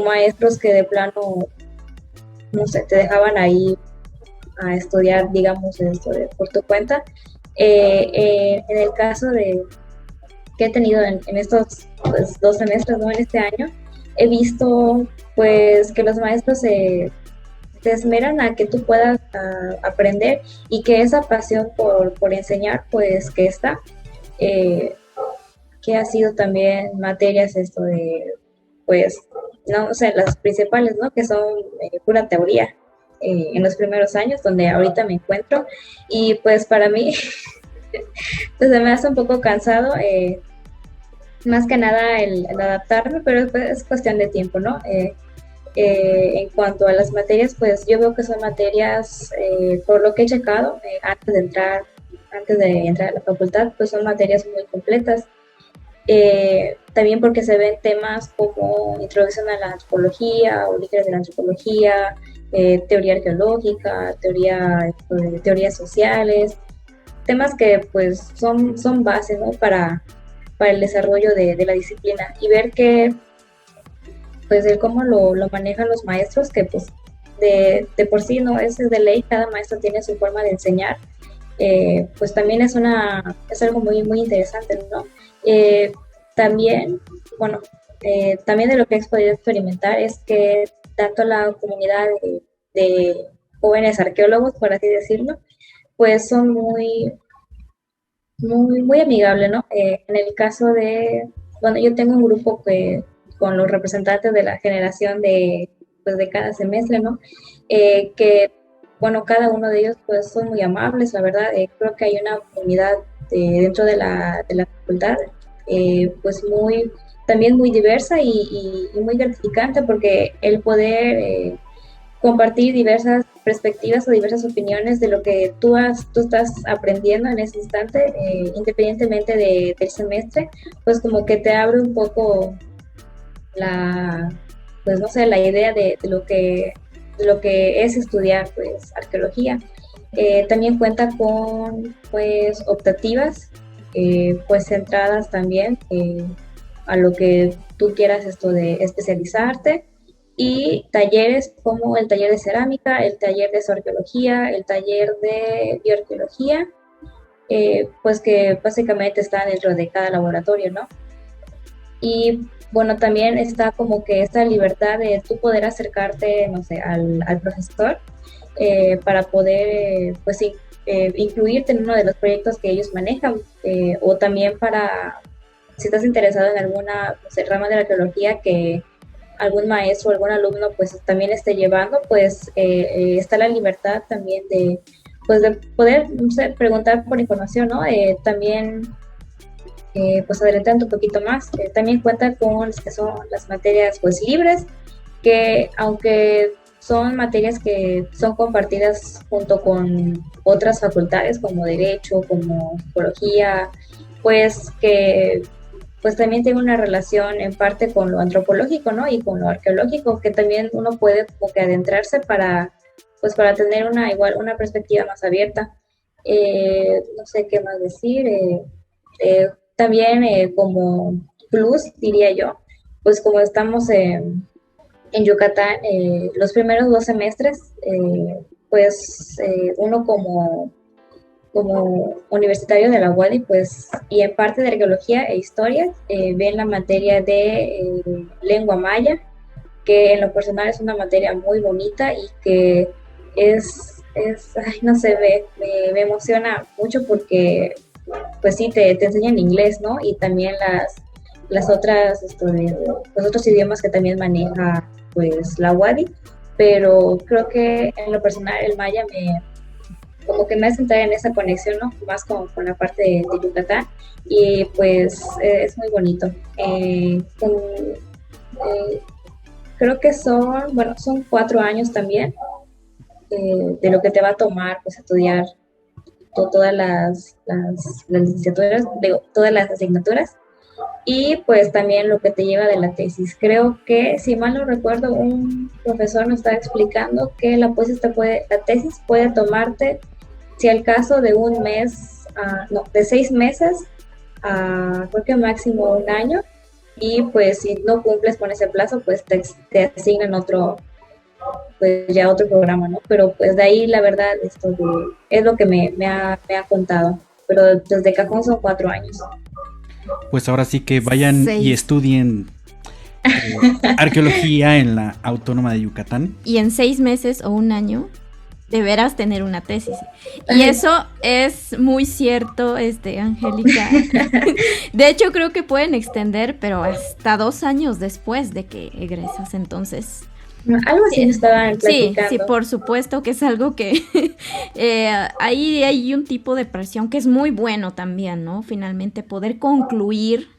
maestros que de plano, no sé, te dejaban ahí a estudiar, digamos, por tu cuenta. En el caso que he tenido en estos pues, 2 semestres, ¿no? En este año, he visto pues que los maestros se esmeran a que tú puedas aprender y que esa pasión por enseñar, pues que está, que ha sido también materias pues, no sé, las principales, ¿no? Que son pura teoría en los primeros años, donde ahorita me encuentro, y pues para mí, pues se me hace un poco cansado, más que nada el adaptarme, pero es cuestión de tiempo, ¿no? En cuanto a las materias, pues yo veo que son materias, por lo que he checado, antes de entrar a la facultad, pues son materias muy completas. También porque se ven temas como introducción a la antropología, orígenes de la antropología, teoría arqueológica, teorías sociales, temas que pues son base, ¿no? para el desarrollo de la disciplina, y ver que pues el cómo lo manejan los maestros, que pues de por sí no es de ley, cada maestro tiene su forma de enseñar, pues también es algo muy, muy interesante, ¿no? También, bueno, también de lo que he podido experimentar es que tanto la comunidad de jóvenes arqueólogos, por así decirlo, pues son muy, muy, muy amigables, ¿no? En el caso bueno, yo tengo un grupo con los representantes de la generación pues de cada semestre, ¿no? Que, bueno, cada uno de ellos pues son muy amables, la verdad. Creo que hay una comunidad dentro de la facultad, pues también muy diversa y muy gratificante, porque el poder compartir diversas perspectivas o diversas opiniones de lo que tú estás aprendiendo en ese instante, independientemente del semestre, pues como que te abre un poco pues no sé, la idea de lo que es estudiar pues arqueología. También cuenta con pues optativas, pues centradas también a lo que tú quieras de especializarte, y talleres como el taller de cerámica, el taller de zoarqueología, el taller de bioarqueología, pues que básicamente están dentro de cada laboratorio, ¿no? Y bueno, también está como que esta libertad de tú poder acercarte, no sé, al profesor, para poder, pues sí, incluirte en uno de los proyectos que ellos manejan, o también para, si estás interesado en alguna, no sé, rama de la arqueología que algún maestro o algún alumno pues también esté llevando, pues está la libertad también de, pues, de poder, no sé, preguntar por información, ¿no? También pues adelantando un poquito más, también cuenta con las que son las materias pues libres, que aunque son materias que son compartidas junto con otras facultades como Derecho, como Psicología, pues que pues también tiene una relación en parte con lo antropológico, ¿no? Y con lo arqueológico, que también uno puede como que adentrarse para, pues para tener una igual, una perspectiva más abierta. No sé qué más decir. También como plus, diría yo, pues como estamos en Yucatán, los primeros 2 semestres, pues uno como universitario de la UADY, pues, y en parte de arqueología e historia, ven la materia de lengua maya, que en lo personal es una materia muy bonita y que ay, no sé, me emociona mucho porque, pues sí, te enseñan inglés, ¿no? Y también las otras, los otros idiomas que también maneja, pues, la UADY, pero creo que en lo personal el maya como que me hace entrar en esa conexión, ¿no? Más con la parte de Yucatán y pues es muy bonito. Creo que son 4 años también de lo que te va a tomar pues estudiar todas las licenciaturas, digo, todas las asignaturas y pues también lo que te lleva de la tesis. Creo que, si mal no recuerdo, un profesor nos estaba explicando que la tesis puede tomarte, si al caso, de un mes, no, de 6 meses a creo que máximo un año, y pues si no cumples con ese plazo, pues te asignan otro, pues ya otro programa, ¿no? Pero pues de ahí la verdad es lo que me ha contado, pero desde cajón son 4 años.
Pues ahora sí que vayan
6.
y estudien arqueología en la Autónoma de Yucatán.
Y en 6 meses o un año deberás tener una tesis. Y eso es muy cierto, Angélica. De hecho, creo que pueden extender, pero hasta 2 años después de que egresas, entonces.
Algo así me estaban platicando.
Sí, por supuesto que es algo que ahí hay un tipo de presión que es muy bueno también, ¿no? Finalmente poder concluir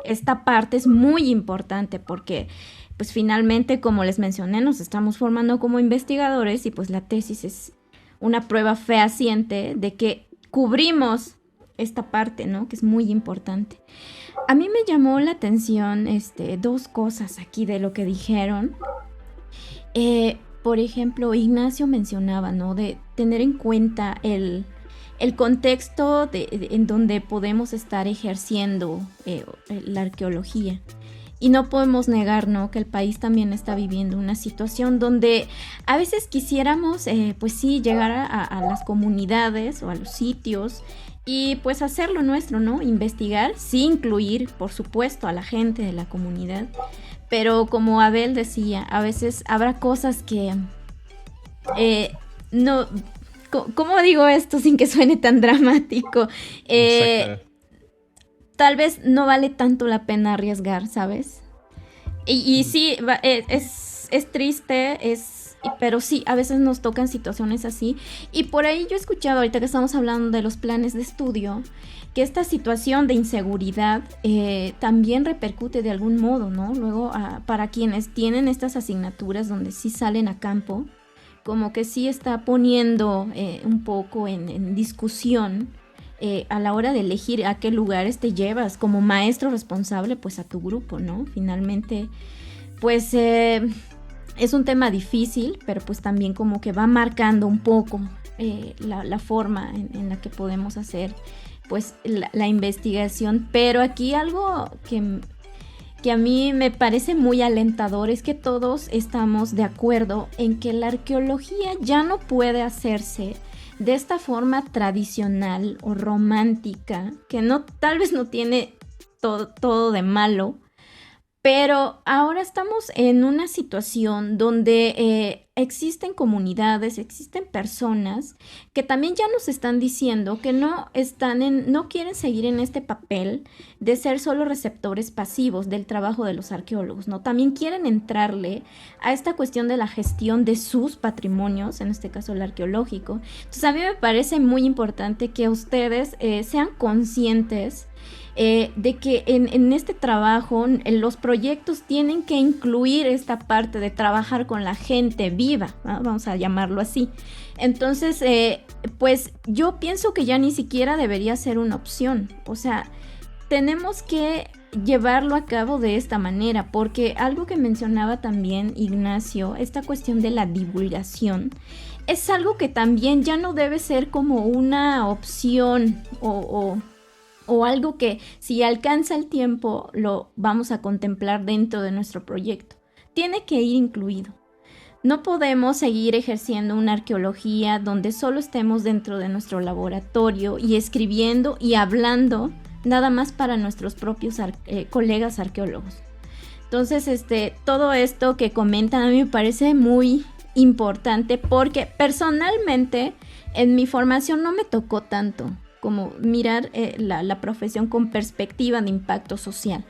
esta parte es muy importante porque pues finalmente, como les mencioné, nos estamos formando como investigadores y pues la tesis es una prueba fehaciente de que cubrimos esta parte, ¿no? Que es muy importante. A mí me llamó la atención 2 cosas aquí de lo que dijeron. Por ejemplo, Ignacio mencionaba, ¿no? De tener en cuenta el contexto en donde podemos estar ejerciendo la arqueología. Y no podemos negar, ¿no? Que el país también está viviendo una situación donde a veces quisiéramos, pues sí, llegar a las comunidades o a los sitios y pues hacer lo nuestro, ¿no? Investigar, sí, incluir, por supuesto, a la gente de la comunidad. Pero como Abel decía, a veces habrá cosas que no... ¿Cómo digo esto sin que suene tan dramático? Tal vez no vale tanto la pena arriesgar, ¿sabes? Y sí, es triste, pero sí, a veces nos tocan situaciones así. Y por ahí yo he escuchado, ahorita que estamos hablando de los planes de estudio, que esta situación de inseguridad también repercute de algún modo, ¿no? Luego, para quienes tienen estas asignaturas donde sí salen a campo, como que sí está poniendo un poco en discusión a la hora de elegir a qué lugares te llevas como maestro responsable, pues a tu grupo, ¿no? Finalmente, pues es un tema difícil, pero pues también como que va marcando un poco la forma en la que podemos hacer pues la investigación. Pero aquí algo que a mí me parece muy alentador es que todos estamos de acuerdo en que la arqueología ya no puede hacerse de esta forma tradicional o romántica, que tal vez no tiene todo de malo, pero ahora estamos en una situación donde existen comunidades, existen personas que también ya nos están diciendo que no quieren seguir en este papel de ser solo receptores pasivos del trabajo de los arqueólogos, ¿no? También quieren entrarle a esta cuestión de la gestión de sus patrimonios, en este caso el arqueológico. Entonces a mí me parece muy importante que ustedes sean conscientes de que en este trabajo los proyectos tienen que incluir esta parte de trabajar con la gente viva, ¿no? Vamos a llamarlo así. Entonces, pues yo pienso que ya ni siquiera debería ser una opción. O sea, tenemos que llevarlo a cabo de esta manera, porque algo que mencionaba también Ignacio, esta cuestión de la divulgación, es algo que también ya no debe ser como una opción o algo que si alcanza el tiempo lo vamos a contemplar dentro de nuestro proyecto. Tiene que ir incluido. No podemos seguir ejerciendo una arqueología donde solo estemos dentro de nuestro laboratorio y escribiendo y hablando nada más para nuestros propios colegas arqueólogos. Entonces, todo esto que comentan a mí me parece muy importante porque personalmente en mi formación no me tocó tanto como mirar la profesión con perspectiva de impacto social.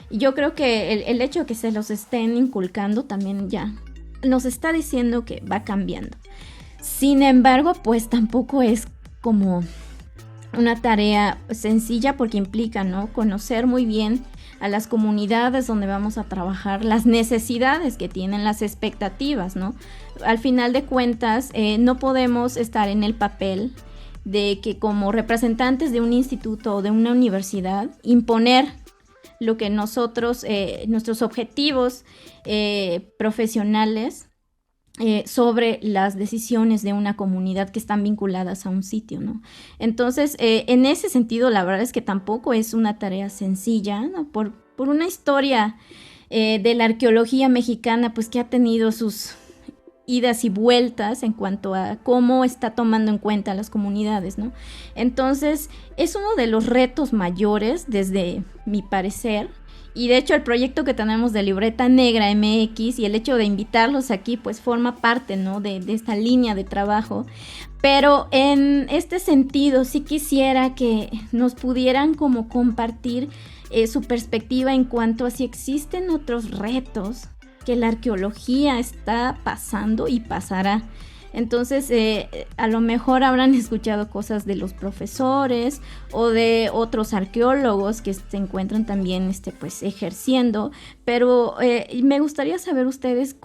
Y yo creo que el hecho de que se los estén inculcando también ya nos está diciendo que va cambiando. Sin embargo, pues tampoco es como una tarea sencilla porque implica, ¿no?, conocer muy bien a las comunidades donde vamos a trabajar, las necesidades que tienen, las expectativas, ¿no? Al final de cuentas, no podemos estar en el papel de que como representantes de un instituto o de una universidad imponer lo que nosotros, nuestros objetivos profesionales sobre las decisiones de una comunidad que están vinculadas a un sitio, ¿no? Entonces, en ese sentido, la verdad es que tampoco es una tarea sencilla, ¿no? Por una historia de la arqueología mexicana, pues que ha tenido sus idas y vueltas en cuanto a cómo está tomando en cuenta a las comunidades, ¿no? Entonces, es uno de los retos mayores desde mi parecer, y de hecho el proyecto que tenemos de Libreta Negra MX y el hecho de invitarlos aquí pues forma parte, ¿no?, de esta línea de trabajo. Pero en este sentido sí quisiera que nos pudieran como compartir su perspectiva en cuanto a si existen otros retos que la arqueología está pasando y pasará. Entonces, a lo mejor habrán escuchado cosas de los profesores o de otros arqueólogos que se encuentran también pues, ejerciendo, pero me gustaría saber ustedes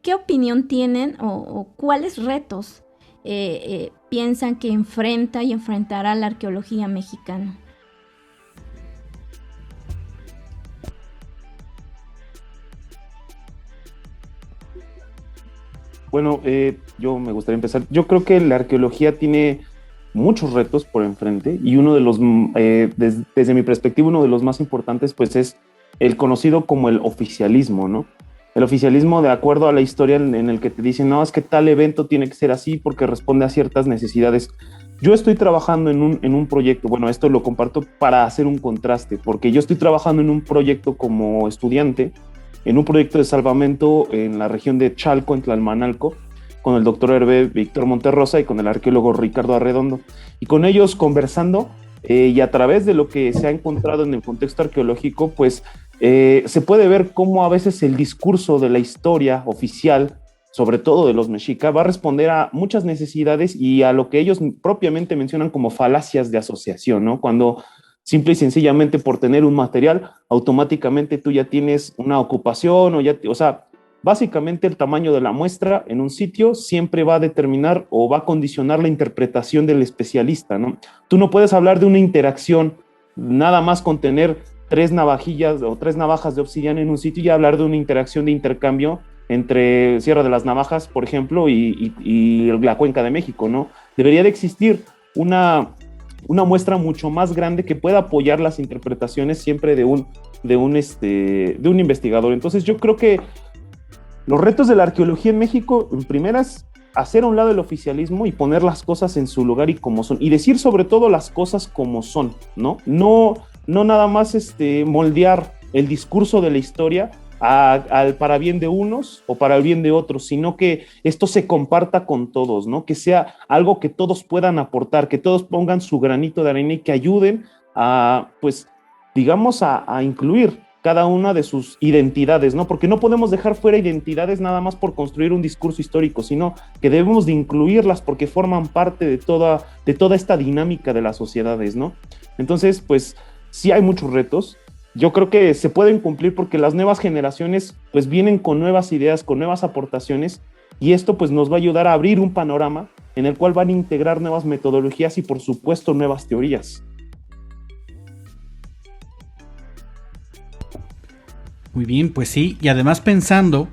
qué opinión tienen o cuáles retos piensan que enfrenta y enfrentará la arqueología mexicana.
Bueno, yo me gustaría empezar. Yo creo que la arqueología tiene muchos retos por enfrente y uno de los, desde mi perspectiva, uno de los más importantes pues es el conocido como el oficialismo, ¿no? El oficialismo de acuerdo a la historia en el que te dicen, no, es que tal evento tiene que ser así porque responde a ciertas necesidades. Yo estoy trabajando en un proyecto, bueno, esto lo comparto para hacer un contraste, porque yo estoy trabajando en un proyecto como estudiante, en un proyecto de salvamento en la región de Chalco, en Tlalmanalco, con el doctor Hervé Víctor Monterrosa y con el arqueólogo Ricardo Arredondo. Y con ellos conversando y a través de lo que se ha encontrado en el contexto arqueológico, pues se puede ver cómo a veces el discurso de la historia oficial, sobre todo de los mexica, va a responder a muchas necesidades y a lo que ellos propiamente mencionan como falacias de asociación, ¿no? Cuando simple y sencillamente por tener un material, automáticamente tú ya tienes una ocupación o sea, básicamente el tamaño de la muestra en un sitio siempre va a determinar o va a condicionar la interpretación del especialista, ¿no? Tú no puedes hablar de una interacción nada más con tener 3 navajillas o 3 navajas de obsidiana en un sitio y hablar de una interacción de intercambio entre Sierra de las Navajas, por ejemplo, y la Cuenca de México, ¿no? Debería de existir una muestra mucho más grande que pueda apoyar las interpretaciones siempre de un investigador. Entonces yo creo que los retos de la arqueología en México, en primeras, hacer a un lado el oficialismo y poner las cosas en su lugar y como son, y decir sobre todo las cosas como son, ¿no? No nada más moldear el discurso de la historia para bien de unos o para el bien de otros, sino que esto se comparta con todos, ¿no? Que sea algo que todos puedan aportar, que todos pongan su granito de arena y que ayuden a, pues, digamos, a incluir cada una de sus identidades, ¿no? Porque no podemos dejar fuera identidades nada más por construir un discurso histórico, sino que debemos de incluirlas porque forman parte de toda esta dinámica de las sociedades, ¿no? Entonces, pues, sí hay muchos retos. Yo creo que se pueden cumplir porque las nuevas generaciones, pues, vienen con nuevas ideas, con nuevas aportaciones, y esto, pues, nos va a ayudar a abrir un panorama en el cual van a integrar nuevas metodologías y, por supuesto, nuevas teorías.
Muy bien, pues sí, y además pensando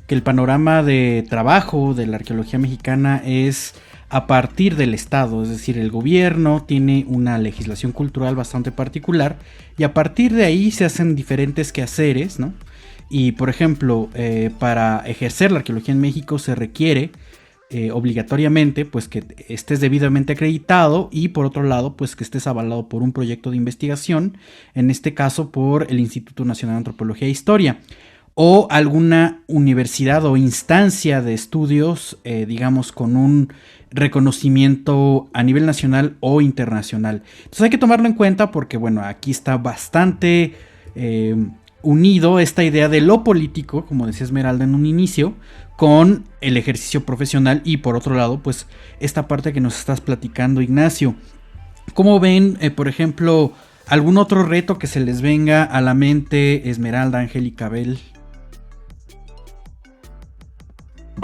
que el panorama de trabajo de la arqueología mexicana es a partir del Estado, es decir, el gobierno tiene una legislación cultural bastante particular y a partir de ahí se hacen diferentes quehaceres, ¿no? Y por ejemplo, para ejercer la arqueología en México se requiere obligatoriamente pues que estés debidamente acreditado y por otro lado pues que estés avalado por un proyecto de investigación, en este caso por el Instituto Nacional de Antropología e Historia o alguna universidad o instancia de estudios digamos con un reconocimiento a nivel nacional o internacional. Entonces hay que tomarlo en cuenta porque bueno, aquí está bastante unido esta idea de lo político, como decía Esmeralda en un inicio, con el ejercicio profesional y por otro lado, pues esta parte que nos estás platicando, Ignacio. ¿Cómo ven, por ejemplo, algún otro reto que se les venga a la mente, Esmeralda, Angélica, Abel?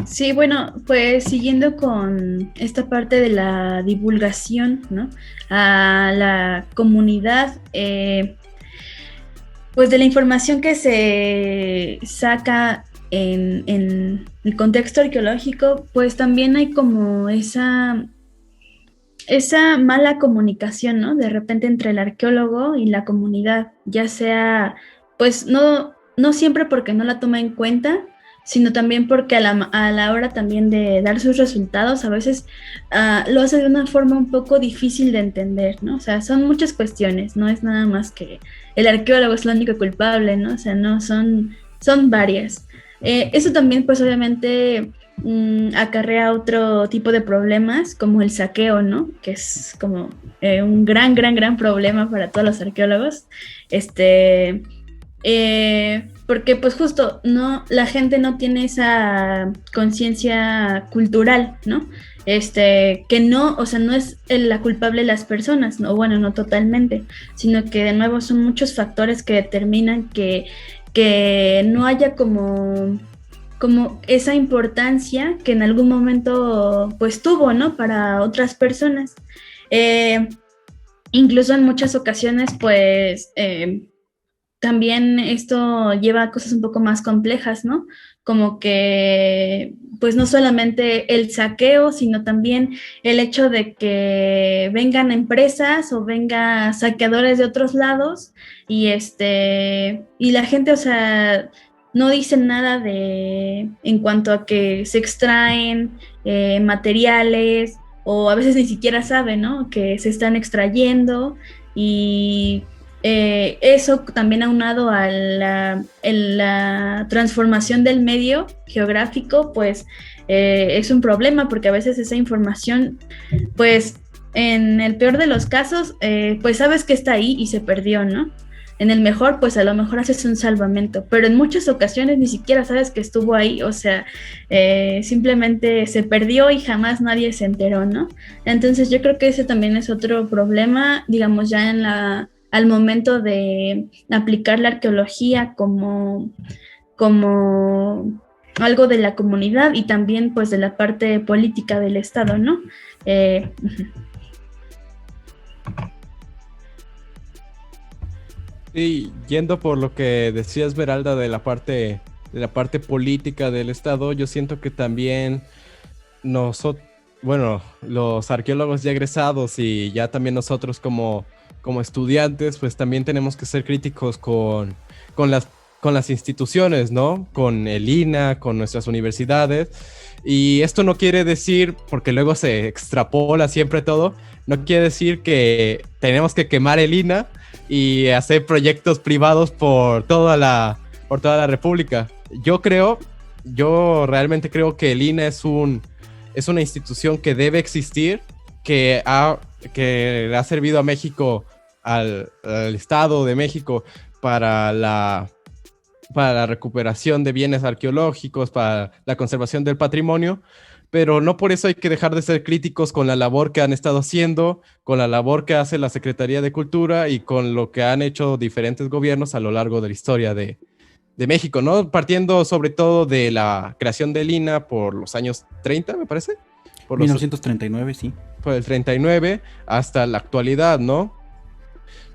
Sí, bueno, pues siguiendo con esta parte de la divulgación, ¿no? A la comunidad, pues de la información que se saca en el contexto arqueológico, pues también hay como esa mala comunicación, ¿no? De repente entre el arqueólogo y la comunidad, ya sea, pues no siempre porque no la toma en cuenta, sino también porque a la hora también de dar sus resultados, a veces lo hace de una forma un poco difícil de entender, ¿no? O sea, son muchas cuestiones, no es nada más que el arqueólogo es el único culpable, ¿no? O sea, no, son varias. Eso también, pues obviamente, acarrea otro tipo de problemas, como el saqueo, ¿no? Que es como un gran problema para todos los arqueólogos. Porque pues justo la gente no tiene esa conciencia cultural, ¿no? Que no, o sea, no es la culpable las personas, no, bueno, no totalmente, sino que de nuevo son muchos factores que determinan que no haya como esa importancia que en algún momento pues tuvo, ¿no? Para otras personas. Incluso en muchas ocasiones pues también esto lleva a cosas un poco más complejas, ¿no? Como que, pues no solamente el saqueo, sino también el hecho de que vengan empresas o vengan saqueadores de otros lados y la gente, o sea, no dice nada en cuanto a que se extraen materiales o a veces ni siquiera sabe, ¿no? Que se están extrayendo y eso también aunado a la transformación del medio geográfico, pues es un problema porque a veces esa información, pues en el peor de los casos, pues sabes que está ahí y se perdió, ¿no? En el mejor, pues a lo mejor haces un salvamento, pero en muchas ocasiones ni siquiera sabes que estuvo ahí, o sea, simplemente se perdió y jamás nadie se enteró, ¿no? Entonces yo creo que ese también es otro problema, digamos, ya al momento de aplicar la arqueología como algo de la comunidad y también pues de la parte política del Estado, ¿no?
Sí, yendo por lo que decía Esmeralda de la parte política del Estado, yo siento que también nosotros, bueno, los arqueólogos ya egresados y ya también nosotros como estudiantes, pues también tenemos que ser críticos con las instituciones, ¿no? Con el INAH, con nuestras universidades. Y esto no quiere decir, porque luego se extrapola siempre todo, no quiere decir que tenemos que quemar el INAH y hacer proyectos privados por toda la por toda la República. Yo realmente creo que el INA es una institución que debe existir, que le ha servido a México, al Estado de México, para la recuperación de bienes arqueológicos, para la conservación del patrimonio, pero no por eso hay que dejar de ser críticos con la labor que han estado haciendo, con la labor que hace la Secretaría de Cultura y con lo que han hecho diferentes gobiernos a lo largo de la historia de México, ¿no? Partiendo sobre todo de la creación del INA por los años 30, me parece. Por
1939, sí.
Por el 39 hasta la actualidad, ¿no?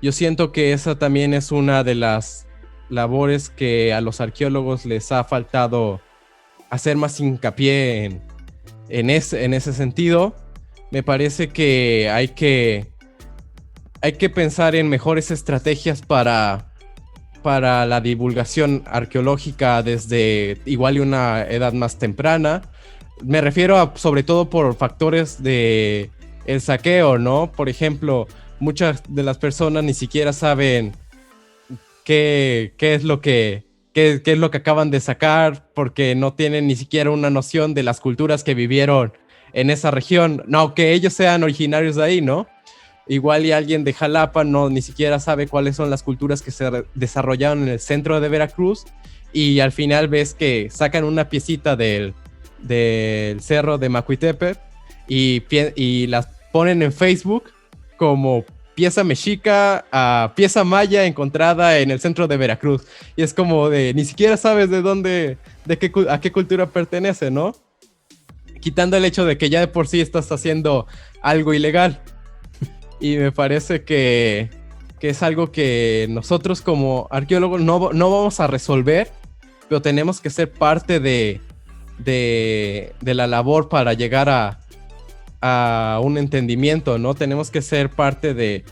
Yo siento que esa también es una de las labores que a los arqueólogos les ha faltado hacer más hincapié en ese sentido. Me parece que hay que pensar en mejores estrategias para la divulgación arqueológica desde igual y una edad más temprana. Me refiero sobre todo por factores de el saqueo, ¿no? Por ejemplo, muchas de las personas ni siquiera saben qué es lo que acaban de sacar, porque no tienen ni siquiera una noción de las culturas que vivieron en esa región, no que ellos sean originarios de ahí, ¿no? Igual y alguien de Jalapa ni siquiera sabe cuáles son las culturas que se desarrollaron en el centro de Veracruz, y al final ves que sacan una piecita del cerro de Macuitepec y las ponen en Facebook como pieza mexica a pieza maya encontrada en el centro de Veracruz. Y es como de, ni siquiera sabes de dónde, a qué cultura pertenece, ¿no? Quitando el hecho de que ya de por sí estás haciendo algo ilegal. Y me parece que es algo que nosotros como arqueólogos no vamos a resolver, pero tenemos que ser parte de la labor para llegar a un entendimiento, ¿no? Tenemos que ser parte de...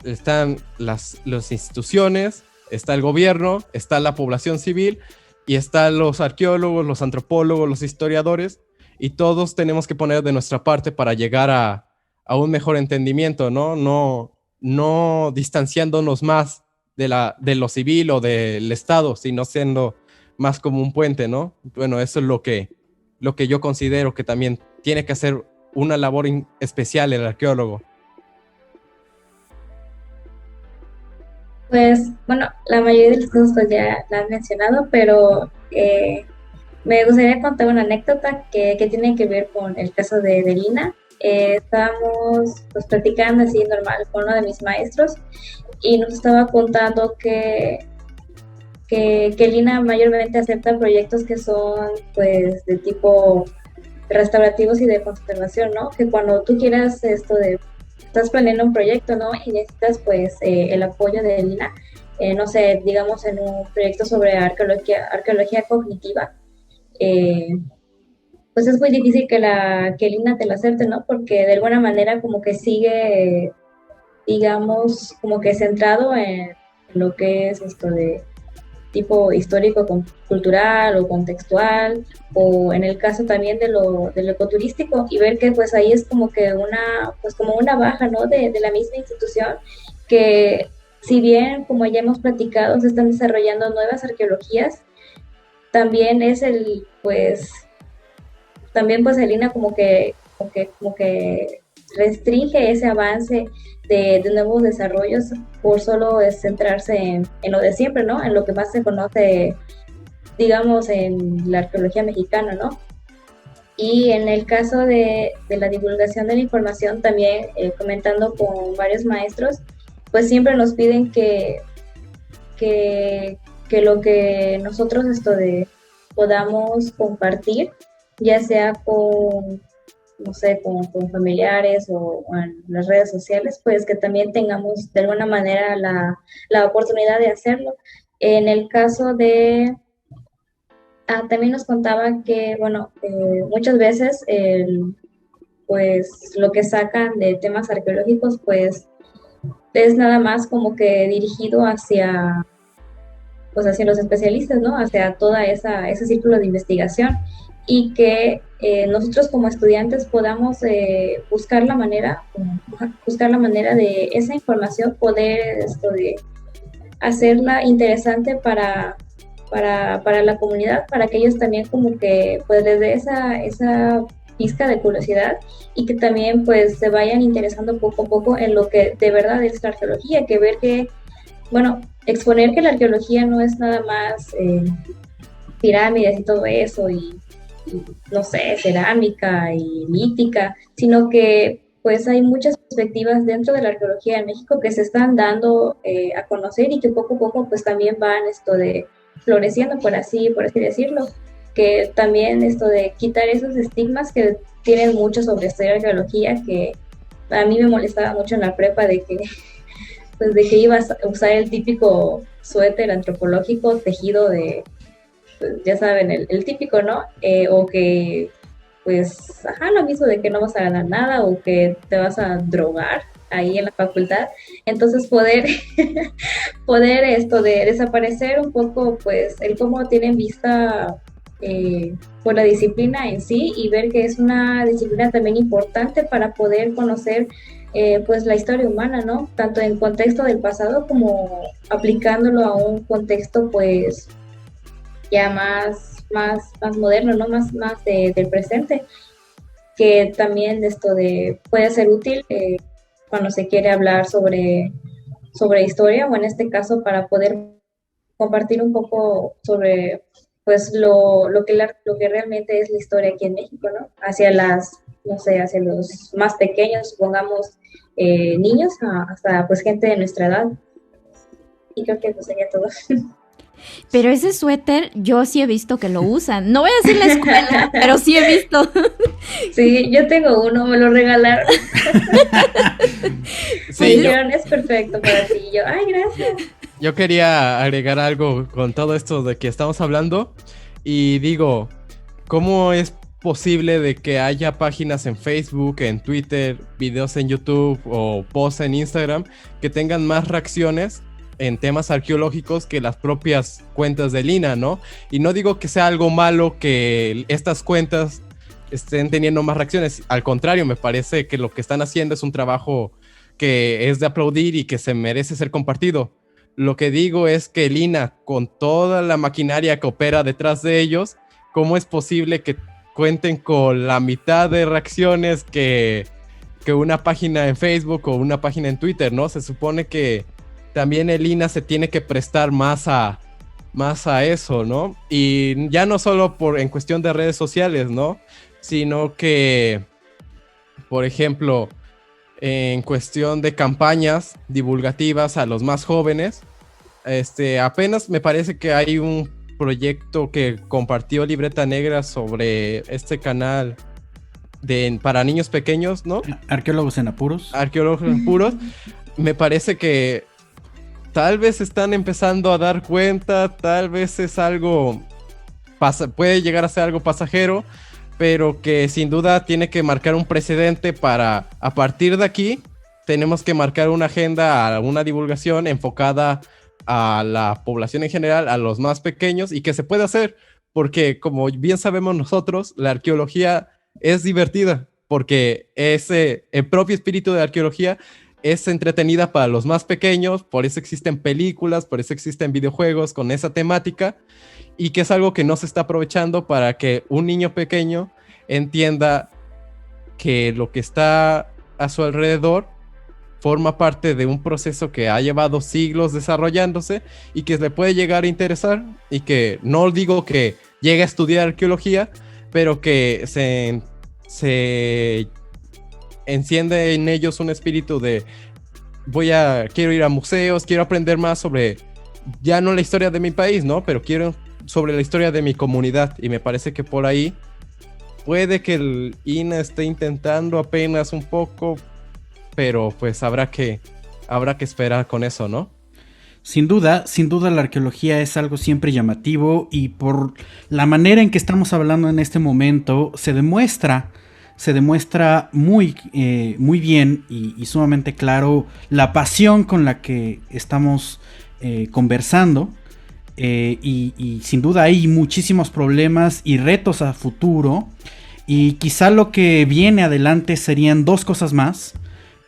Están las instituciones, está el gobierno, está la población civil y están los arqueólogos, los antropólogos, los historiadores, y todos tenemos que poner de nuestra parte para llegar a un mejor entendimiento, ¿no? No distanciándonos más de lo civil o del Estado, sino siendo más como un puente, ¿no? Bueno, eso es lo que yo considero que también tiene que hacer una labor especial el arqueólogo.
Pues, bueno, la mayoría de las cosas pues ya la han mencionado, pero me gustaría contar una anécdota que tiene que ver con el caso de Lina. Estábamos pues platicando así normal con uno de mis maestros y nos estaba contando que Lina mayormente acepta proyectos que son pues de tipo restaurativos y de conservación, ¿no? Que cuando tú quieras estás planeando un proyecto, ¿no? Y necesitas pues el apoyo de Lina, no sé, digamos en un proyecto sobre arqueología cognitiva, pues es muy difícil que Lina te lo acepte, ¿no? Porque de alguna manera como que sigue, digamos, como que centrado en lo que es esto de tipo histórico, cultural o contextual, o en el caso también del ecoturístico, y ver que pues ahí es como que una baja, ¿no? de la misma institución, que si bien, como ya hemos platicado, se están desarrollando nuevas arqueologías, también el INA como que restringe ese avance de nuevos desarrollos por solo centrarse en lo de siempre, ¿no? En lo que más se conoce, digamos, en la arqueología mexicana, ¿no? Y en el caso de la divulgación de la información, también comentando con varios maestros, pues siempre nos piden que lo que nosotros podamos compartir, ya sea con familiares o en las redes sociales, pues que también tengamos de alguna manera la oportunidad de hacerlo. En el caso de... también nos contaba que, muchas veces, pues lo que sacan de temas arqueológicos, pues es nada más como que dirigido hacia los especialistas, ¿no? Hacia toda ese círculo de investigación, y que nosotros como estudiantes podamos buscar la manera de esa información, poder de hacerla interesante para para la comunidad, para que ellos también como que pues les dé esa pizca de curiosidad y que también pues se vayan interesando poco a poco en lo que de verdad es la arqueología, que ver que, bueno, exponer que la arqueología no es nada más pirámides y todo eso y no sé, cerámica y lítica, sino que pues hay muchas perspectivas dentro de la arqueología en México que se están dando a conocer y que poco a poco pues también van floreciendo, por así decirlo, que también esto de quitar esos estigmas que tienen mucho sobre estudiar arqueología, que a mí me molestaba mucho en la prepa de que pues de que ibas a usar el típico suéter antropológico tejido de, pues, ya saben, el típico, ¿no? O que pues, lo mismo de que no vas a ganar nada o que te vas a drogar ahí en la facultad. Entonces poder esto de desaparecer un poco, pues, el cómo tienen vista por la disciplina en sí y ver que es una disciplina también importante para poder conocer pues la historia humana, ¿no? Tanto en contexto del pasado como aplicándolo a un contexto pues ya más moderno, ¿no? Más del presente, que también puede ser útil cuando se quiere hablar sobre historia, o en este caso para poder compartir un poco sobre pues lo que realmente es la historia aquí en México, ¿no? Hacia hacia los más pequeños, supongamos niños, hasta pues gente de nuestra edad. Y creo que eso sería todo.
Pero ese suéter yo sí he visto que lo usan. No voy a decir la escuela, pero sí he visto.
Sí, yo tengo uno, me lo regalaron.
Sí,
dijeron, es perfecto para ti. Y yo, ay, gracias.
Yo quería agregar algo con todo esto de que estamos hablando. Y digo, ¿cómo es posible de que haya páginas en Facebook, en Twitter, videos en YouTube o posts en Instagram que tengan más reacciones en temas arqueológicos que las propias cuentas de Lina, ¿no? Y no digo que sea algo malo que estas cuentas estén teniendo más reacciones. Al contrario, me parece que lo que están haciendo es un trabajo que es de aplaudir y que se merece ser compartido. Lo que digo es que Lina, con toda la maquinaria que opera detrás de ellos, ¿cómo es posible que cuenten con la mitad de reacciones que una página en Facebook o una página en Twitter, ¿no? Se supone que también el Lina se tiene que prestar más a eso, ¿no? Y ya no solo en cuestión de redes sociales, ¿no? Sino que, por ejemplo, en cuestión de campañas divulgativas a los más jóvenes, apenas me parece que hay un proyecto que compartió Libreta Negra sobre este canal para niños pequeños, ¿no?
Arqueólogos en apuros.
Arqueólogos en apuros. Me parece que tal vez están empezando a dar cuenta, tal vez es algo, puede llegar a ser algo pasajero, pero que sin duda tiene que marcar un precedente para, a partir de aquí, tenemos que marcar una agenda, una divulgación enfocada a la población en general, a los más pequeños, y que se puede hacer, porque como bien sabemos nosotros, la arqueología es divertida, porque el propio espíritu de la arqueología es entretenida para los más pequeños, por eso existen películas, por eso existen videojuegos con esa temática, y que es algo que no se está aprovechando para que un niño pequeño entienda que lo que está a su alrededor forma parte de un proceso que ha llevado siglos desarrollándose y que le puede llegar a interesar, y que no digo que llegue a estudiar arqueología, pero que se enciende en ellos un espíritu de quiero ir a museos, quiero aprender más sobre, ya no la historia de mi país, ¿no? Pero quiero sobre la historia de mi comunidad, y me parece que por ahí puede que el INA esté intentando apenas un poco, pero pues habrá que esperar con eso, ¿no?
Sin duda la arqueología es algo siempre llamativo, y por la manera en que estamos hablando en este momento se demuestra muy bien y sumamente claro la pasión con la que estamos conversando, y sin duda hay muchísimos problemas y retos a futuro, y quizá lo que viene adelante serían dos cosas más,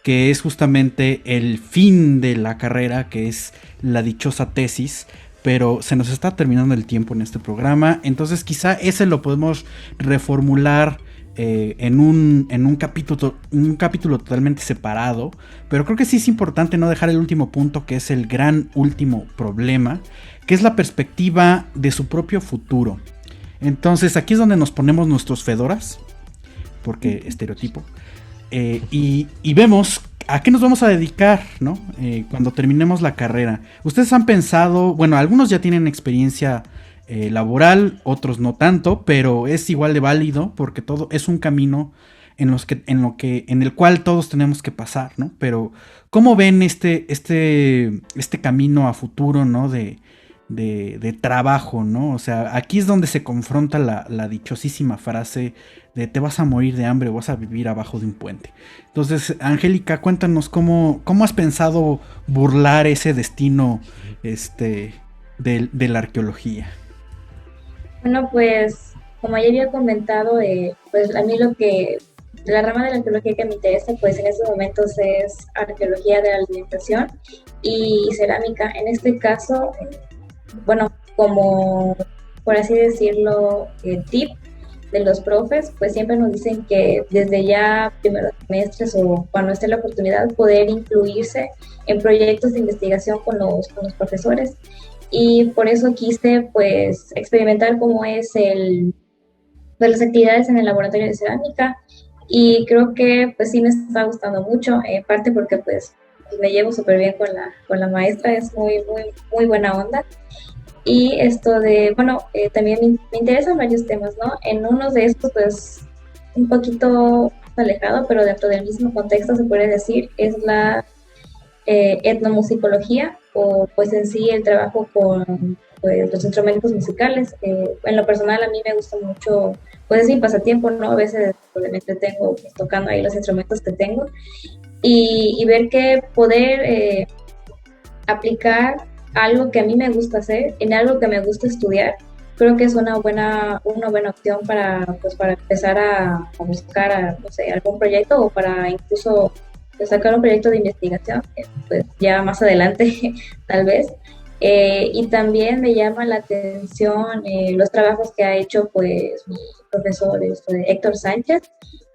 que es justamente el fin de la carrera, que es la dichosa tesis, pero se nos está terminando el tiempo en este programa, entonces quizá ese lo podemos reformular en un capítulo totalmente separado, pero creo que sí es importante no dejar el último punto, que es el gran último problema, que es la perspectiva de su propio futuro. Entonces aquí es donde nos ponemos nuestros fedoras, porque estereotipo, y vemos a qué nos vamos a dedicar, ¿no? Cuando terminemos la carrera. Ustedes han pensado, bueno, algunos ya tienen experiencia laboral, otros no tanto, pero es igual de válido porque todo es un camino en el cual todos tenemos que pasar, ¿no? Pero ¿cómo ven este camino a futuro, ¿no? De trabajo, ¿no? O sea, aquí es donde se confronta la dichosísima frase de te vas a morir de hambre o vas a vivir abajo de un puente. Entonces, Angélica, cuéntanos cómo has pensado burlar ese destino de la arqueología.
Bueno, pues como ya había comentado, pues a mí la rama de la arqueología que me interesa, pues en estos momentos es arqueología de la alimentación y cerámica. En este caso, bueno, como por así decirlo, tip de los profes, pues siempre nos dicen que desde ya primeros semestres o cuando esté la oportunidad poder incluirse en proyectos de investigación con los profesores. Y por eso quise pues experimentar cómo es pues, las actividades en el laboratorio de cerámica, y creo que pues sí me está gustando mucho, en parte porque pues me llevo súper bien con la maestra, es muy, muy, muy buena onda. Y esto bueno, también me interesan varios temas, ¿no? En uno de estos pues un poquito alejado, pero dentro del mismo contexto se puede decir, es la etnomusicología, o pues en sí el trabajo con pues, los instrumentos musicales. En lo personal a mí me gusta mucho, pues es mi pasatiempo, ¿no? A veces pues, me entretengo pues, tocando ahí los instrumentos que tengo, y ver que poder aplicar algo que a mí me gusta hacer en algo que me gusta estudiar, creo que es una buena opción pues, para empezar a buscar no sé, algún proyecto, o para incluso sacar un proyecto de investigación, pues ya más adelante tal vez. Y también me llama la atención los trabajos que ha hecho pues mi profesor Héctor Sánchez,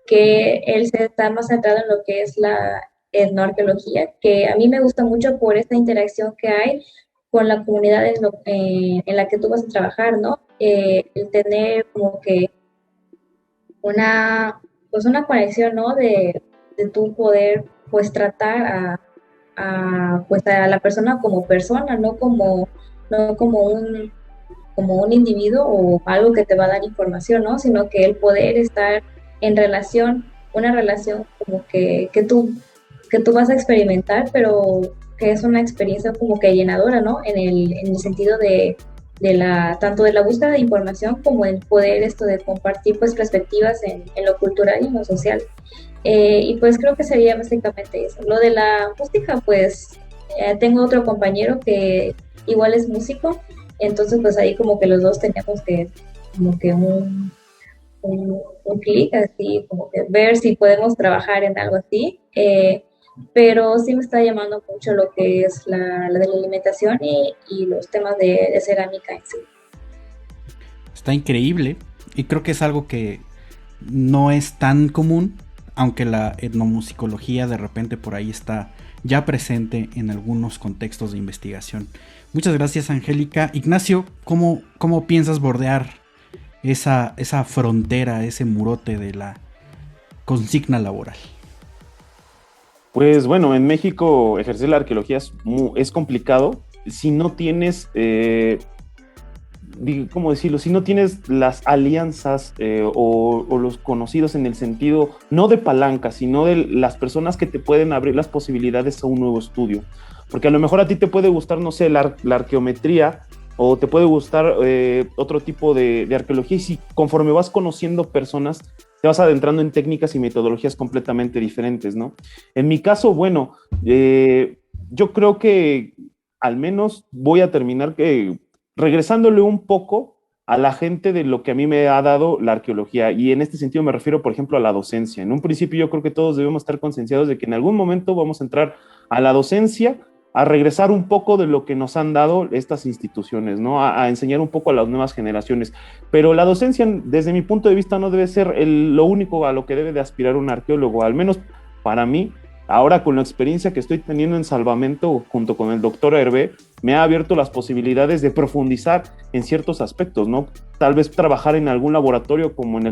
que él se está más centrado en lo que es la etnoarqueología, que a mí me gusta mucho por esta interacción que hay con la comunidad en la que tú vas a trabajar, ¿no? El tener como que pues una conexión, ¿no? De tu poder, pues, tratar pues, a la persona como persona, no como un individuo o algo que te va a dar información, ¿no? Sino que el poder estar en una relación como que tú vas a experimentar, pero que es una experiencia como que llenadora, ¿no? En el sentido tanto de la búsqueda de información como el poder de compartir pues perspectivas en lo cultural y en lo social. Y pues creo que sería básicamente eso. Lo de la música, pues tengo otro compañero que igual es músico, entonces pues ahí como que los dos teníamos como que un clic así, como que ver si podemos trabajar en algo así. Pero sí me está llamando mucho lo que es la de la alimentación y los temas de cerámica en sí.
Está increíble, y creo que es algo que no es tan común, aunque la etnomusicología de repente por ahí está ya presente en algunos contextos de investigación. Muchas gracias, Angélica. Ignacio, ¿cómo piensas bordear esa frontera, ese murote de la consigna laboral?
Pues bueno, en México ejercer la arqueología es complicado si no tienes, ¿cómo decirlo? Si no tienes las alianzas o los conocidos en el sentido, no de palanca, sino de las personas que te pueden abrir las posibilidades a un nuevo estudio. Porque a lo mejor a ti te puede gustar, no sé, la arqueometría, o te puede gustar otro tipo de arqueología, y si conforme vas conociendo personas, te vas adentrando en técnicas y metodologías completamente diferentes, ¿no? En mi caso, bueno, yo creo que al menos voy a terminar regresándole un poco a la gente de lo que a mí me ha dado la arqueología, y en este sentido me refiero, por ejemplo, a la docencia. En un principio yo creo que todos debemos estar concienciados de que en algún momento vamos a entrar a la docencia, a regresar un poco de lo que nos han dado estas instituciones, ¿no? A enseñar un poco a las nuevas generaciones. Pero la docencia, desde mi punto de vista, no debe ser lo único a lo que debe de aspirar un arqueólogo, al menos para mí. Ahora, con la experiencia que estoy teniendo en Salvamento junto con el doctor Hervé, me ha abierto las posibilidades de profundizar en ciertos aspectos, ¿no? Tal vez trabajar en algún laboratorio, como en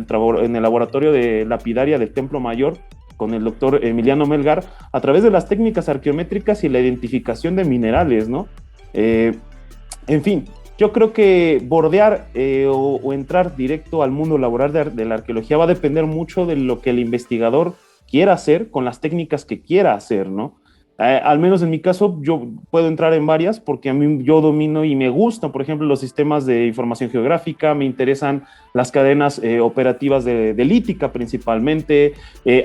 el laboratorio de lapidaria del Templo Mayor, con el doctor Emiliano Melgar, a través de las técnicas arqueométricas y la identificación de minerales, ¿no? En fin, yo creo que bordear o entrar directo al mundo laboral de la arqueología va a depender mucho de lo que el investigador quiera hacer con las técnicas que quiera hacer, ¿no? Al menos en mi caso, yo puedo entrar en varias porque a mí yo domino y me gustan, por ejemplo, los sistemas de información geográfica, me interesan las cadenas operativas de lítica principalmente,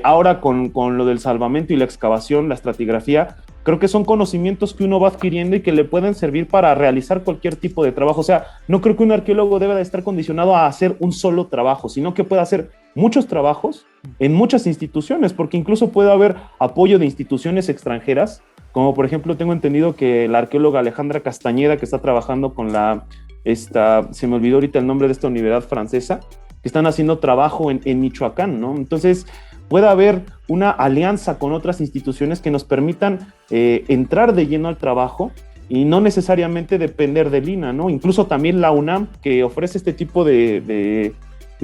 ahora con lo del salvamento y la excavación, la estratigrafía, creo que son conocimientos que uno va adquiriendo y que le pueden servir para realizar cualquier tipo de trabajo. O sea, no creo que un arqueólogo deba de estar condicionado a hacer un solo trabajo, sino que pueda hacer muchos trabajos en muchas instituciones, porque incluso puede haber apoyo de instituciones extranjeras, como por ejemplo tengo entendido que la arqueóloga Alejandra Castañeda, que está trabajando con se me olvidó ahorita el nombre de esta universidad francesa, que están haciendo trabajo en Michoacán, ¿no? Entonces, puede haber una alianza con otras instituciones que nos permitan entrar de lleno al trabajo y no necesariamente depender del INAH, ¿no? Incluso también la UNAM, que ofrece este tipo de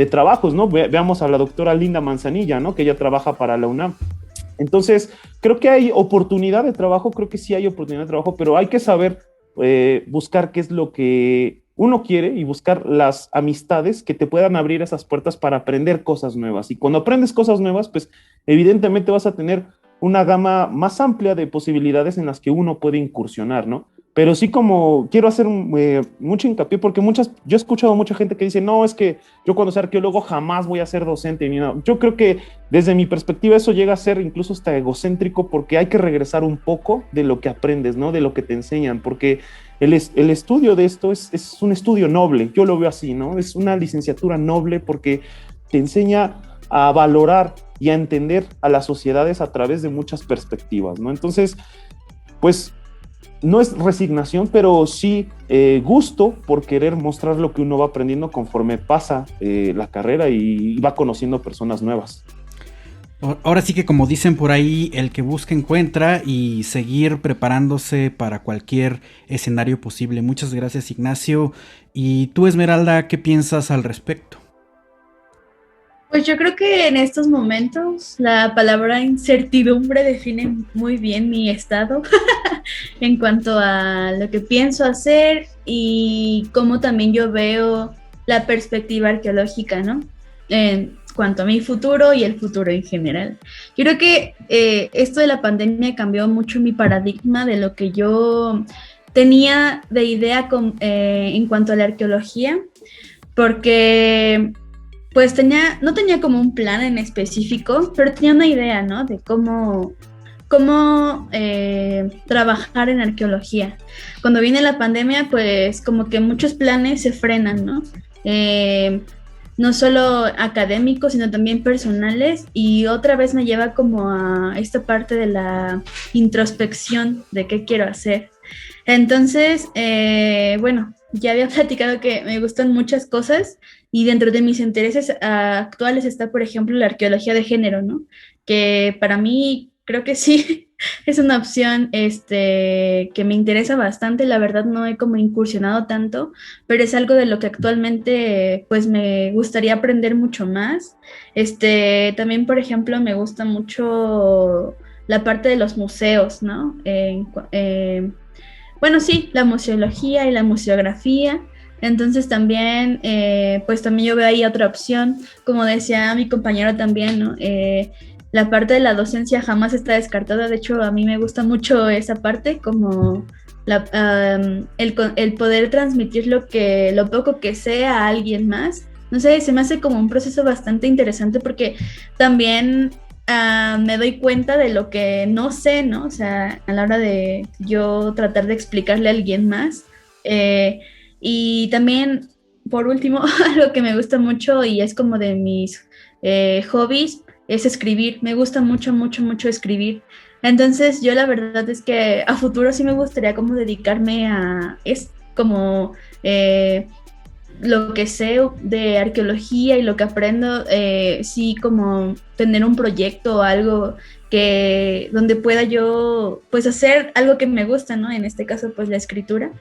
trabajos, ¿no? Veamos a la doctora Linda Manzanilla, ¿no? Que ella trabaja para la UNAM. Entonces, creo que hay oportunidad de trabajo, creo que sí hay oportunidad de trabajo, pero hay que saber buscar qué es lo que uno quiere y buscar las amistades que te puedan abrir esas puertas para aprender cosas nuevas. Y cuando aprendes cosas nuevas, pues evidentemente vas a tener una gama más amplia de posibilidades en las que uno puede incursionar, ¿no? Pero sí, como quiero hacer mucho hincapié, porque yo he escuchado mucha gente que dice, no, es que yo cuando sea arqueólogo jamás voy a ser docente ni nada. Yo creo que desde mi perspectiva eso llega a ser incluso hasta egocéntrico, porque hay que regresar un poco de lo que aprendes, ¿no? De lo que te enseñan, porque el estudio de esto es un estudio noble, yo lo veo así, ¿no? Es una licenciatura noble porque te enseña a valorar y a entender a las sociedades a través de muchas perspectivas, ¿no? Entonces, pues, no es resignación, pero sí gusto por querer mostrar lo que uno va aprendiendo conforme pasa la carrera y va conociendo personas nuevas.
Ahora sí que, como dicen por ahí, el que busca encuentra, y seguir preparándose para cualquier escenario posible. Muchas gracias, Ignacio. Y tú, Esmeralda, ¿qué piensas al respecto?
Pues yo creo que en estos momentos la palabra incertidumbre define muy bien mi estado en cuanto a lo que pienso hacer y cómo también yo veo la perspectiva arqueológica, ¿no? En cuanto a mi futuro y el futuro en general. Yo creo que esto de la pandemia cambió mucho mi paradigma de lo que yo tenía de idea en cuanto a la arqueología, porque pues no tenía como un plan en específico, pero tenía una idea, ¿no? De cómo trabajar en arqueología. Cuando viene la pandemia, pues como que muchos planes se frenan, ¿no? No solo académicos, sino también personales, y otra vez me lleva como a esta parte de la introspección de qué quiero hacer. Entonces, bueno, ya había platicado que me gustan muchas cosas, y dentro de mis intereses actuales está, por ejemplo, la arqueología de género, ¿no? Que para mí creo que sí es una opción que me interesa bastante. La verdad no he como incursionado tanto, pero es algo de lo que actualmente pues me gustaría aprender mucho más. También, por ejemplo, me gusta mucho la parte de los museos, ¿no? Bueno, sí, la museología y la museografía. Entonces también, pues también yo veo ahí otra opción, como decía mi compañero también, ¿no? La parte de la docencia jamás está descartada. De hecho, a mí me gusta mucho esa parte, como el poder transmitir lo poco que sé a alguien más. No sé, se me hace como un proceso bastante interesante, porque también me doy cuenta de lo que no sé, ¿no? O sea, a la hora de yo tratar de explicarle a alguien más. Y también, por último, algo que me gusta mucho y es como de mis hobbies, es escribir. Me gusta mucho, mucho, mucho escribir. Entonces yo la verdad es que a futuro sí me gustaría como dedicarme es como lo que sé de arqueología y lo que aprendo, sí como tener un proyecto o algo donde pueda yo pues hacer algo que me gusta, ¿no? En este caso pues la escritura.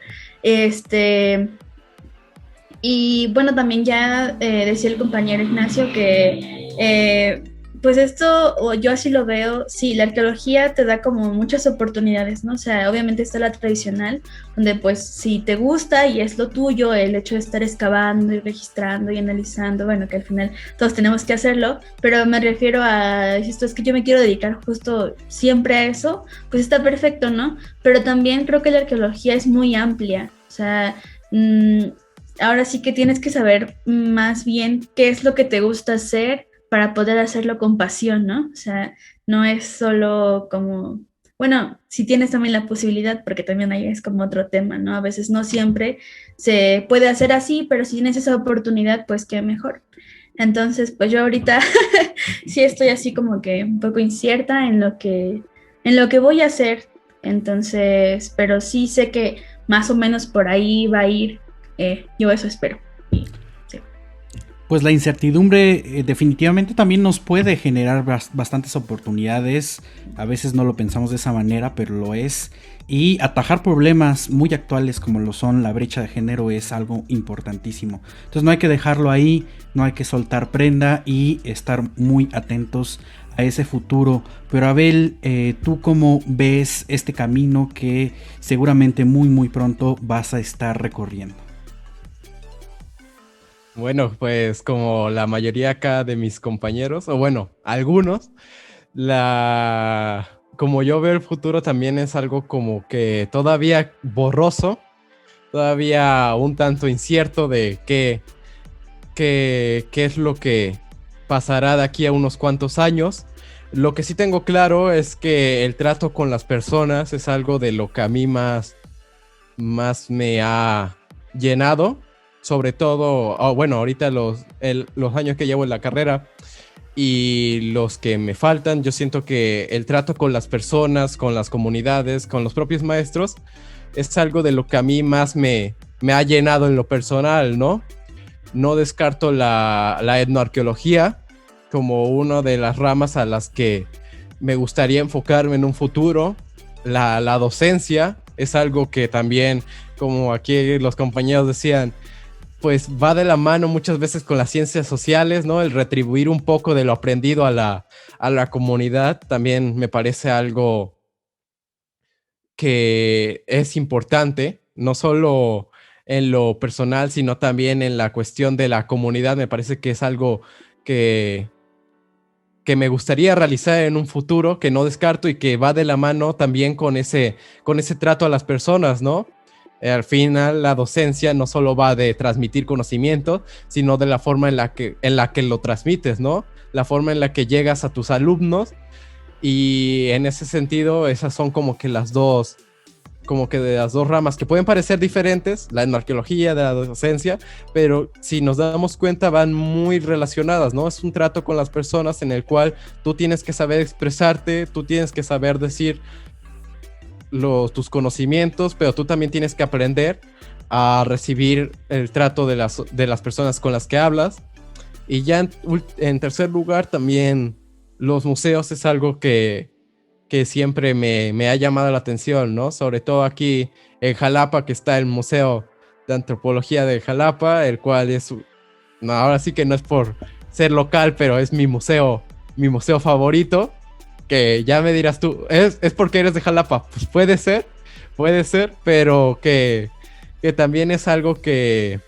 Y bueno, también ya decía el compañero Ignacio que pues esto, o yo así lo veo, sí, la arqueología te da como muchas oportunidades, ¿no? O sea, obviamente está la tradicional, donde pues si te gusta y es lo tuyo, el hecho de estar excavando y registrando y analizando, bueno, que al final todos tenemos que hacerlo, pero me refiero a esto, es que yo me quiero dedicar justo siempre a eso, pues está perfecto, ¿no? Pero también creo que la arqueología es muy amplia, o sea, ahora sí que tienes que saber más bien qué es lo que te gusta hacer para poder hacerlo con pasión, ¿no? O sea, no es solo como, bueno, si tienes también la posibilidad, porque también ahí es como otro tema, ¿no? A veces no siempre se puede hacer así, pero si tienes esa oportunidad, pues qué mejor. Entonces, pues yo ahorita sí estoy así como que un poco incierta en lo que voy a hacer. Entonces, pero sí sé que más o menos por ahí va a ir. Yo eso espero.
Pues la incertidumbre definitivamente también nos puede generar bastantes oportunidades. A veces no lo pensamos de esa manera, pero lo es. Y atajar problemas muy actuales como lo son la brecha de género es algo importantísimo. Entonces no hay que dejarlo ahí, no hay que soltar prenda y estar muy atentos a ese futuro. Pero Abel, ¿tú cómo ves este camino que seguramente muy pronto vas a estar recorriendo?
Bueno, pues como la mayoría acá de mis compañeros, o bueno, algunos, como yo veo el futuro también es algo como que todavía borroso, todavía un tanto incierto de qué es lo que pasará de aquí a unos cuantos años. Lo que sí tengo claro es que el trato con las personas es algo de lo que a mí más me ha llenado. Sobre todo, bueno, ahorita los años que llevo en la carrera y los que me faltan, yo siento que el trato con las personas, con las comunidades, con los propios maestros, es algo de lo que a mí más me ha llenado en lo personal, ¿no? No descarto la etnoarqueología como una de las ramas a las que me gustaría enfocarme en un futuro. La docencia es algo que también, como aquí los compañeros decían, pues va de la mano muchas veces con las ciencias sociales, ¿no? El retribuir un poco de lo aprendido a la comunidad también me parece algo que es importante, no solo en lo personal, sino también en la cuestión de la comunidad. Me parece que es algo que me gustaría realizar en un futuro, que no descarto y que va de la mano también con ese trato a las personas, ¿no? Al final la docencia no solo va de transmitir conocimiento, sino de la forma en la que lo transmites, ¿no? La forma en la que llegas a tus alumnos, y en ese sentido esas son como que de las dos ramas que pueden parecer diferentes, la etnoarqueología de la docencia, pero si nos damos cuenta van muy relacionadas, ¿no? Es un trato con las personas en el cual tú tienes que saber expresarte, tú tienes que saber decir tus conocimientos, pero tú también tienes que aprender a recibir el trato de las personas con las que hablas. Y ya en tercer lugar, también los museos es algo que siempre me ha llamado la atención, ¿no? Sobre todo aquí en Jalapa, que está el Museo de Antropología de Jalapa, el cual no, ahora sí que no es por ser local, pero es mi museo favorito. Que ya me dirás tú, ¿es porque eres de Jalapa? Pues puede ser, pero que también es algo que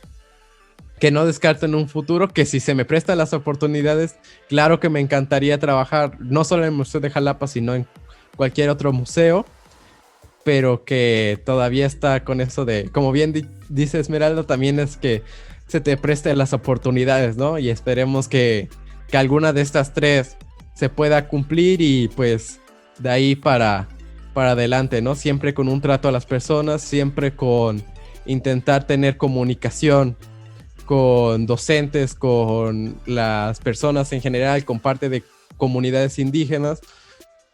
no descarto en un futuro, que si se me prestan las oportunidades, claro que me encantaría trabajar, no solo en el Museo de Jalapa, sino en cualquier otro museo, pero que todavía está con eso de, como bien dice Esmeralda, también es que se te presten las oportunidades, ¿no? Y esperemos que alguna de estas tres se pueda cumplir y pues de ahí para adelante, ¿no? Siempre con un trato a las personas, siempre con intentar tener comunicación con docentes, con las personas en general, con parte de comunidades indígenas,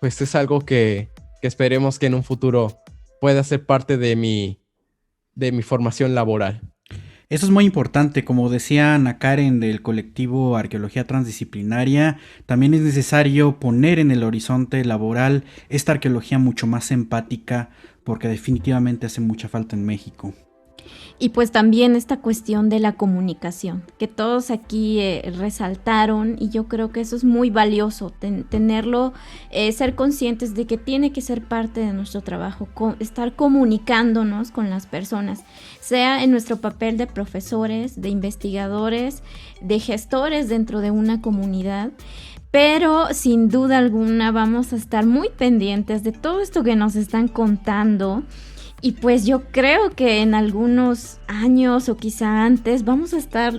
pues es algo que esperemos que en un futuro pueda ser parte de mi formación laboral.
Eso es muy importante, como decía Ana Karen del colectivo Arqueología Transdisciplinaria, también es necesario poner en el horizonte laboral esta arqueología mucho más empática, porque definitivamente hace mucha falta en México.
Y pues también esta cuestión de la comunicación, que todos aquí resaltaron, y yo creo que eso es muy valioso, tenerlo, ser conscientes de que tiene que ser parte de nuestro trabajo, estar comunicándonos con las personas, sea en nuestro papel de profesores, de investigadores, de gestores dentro de una comunidad. Pero sin duda alguna vamos a estar muy pendientes de todo esto que nos están contando. Y pues yo creo que en algunos años o quizá antes vamos a estar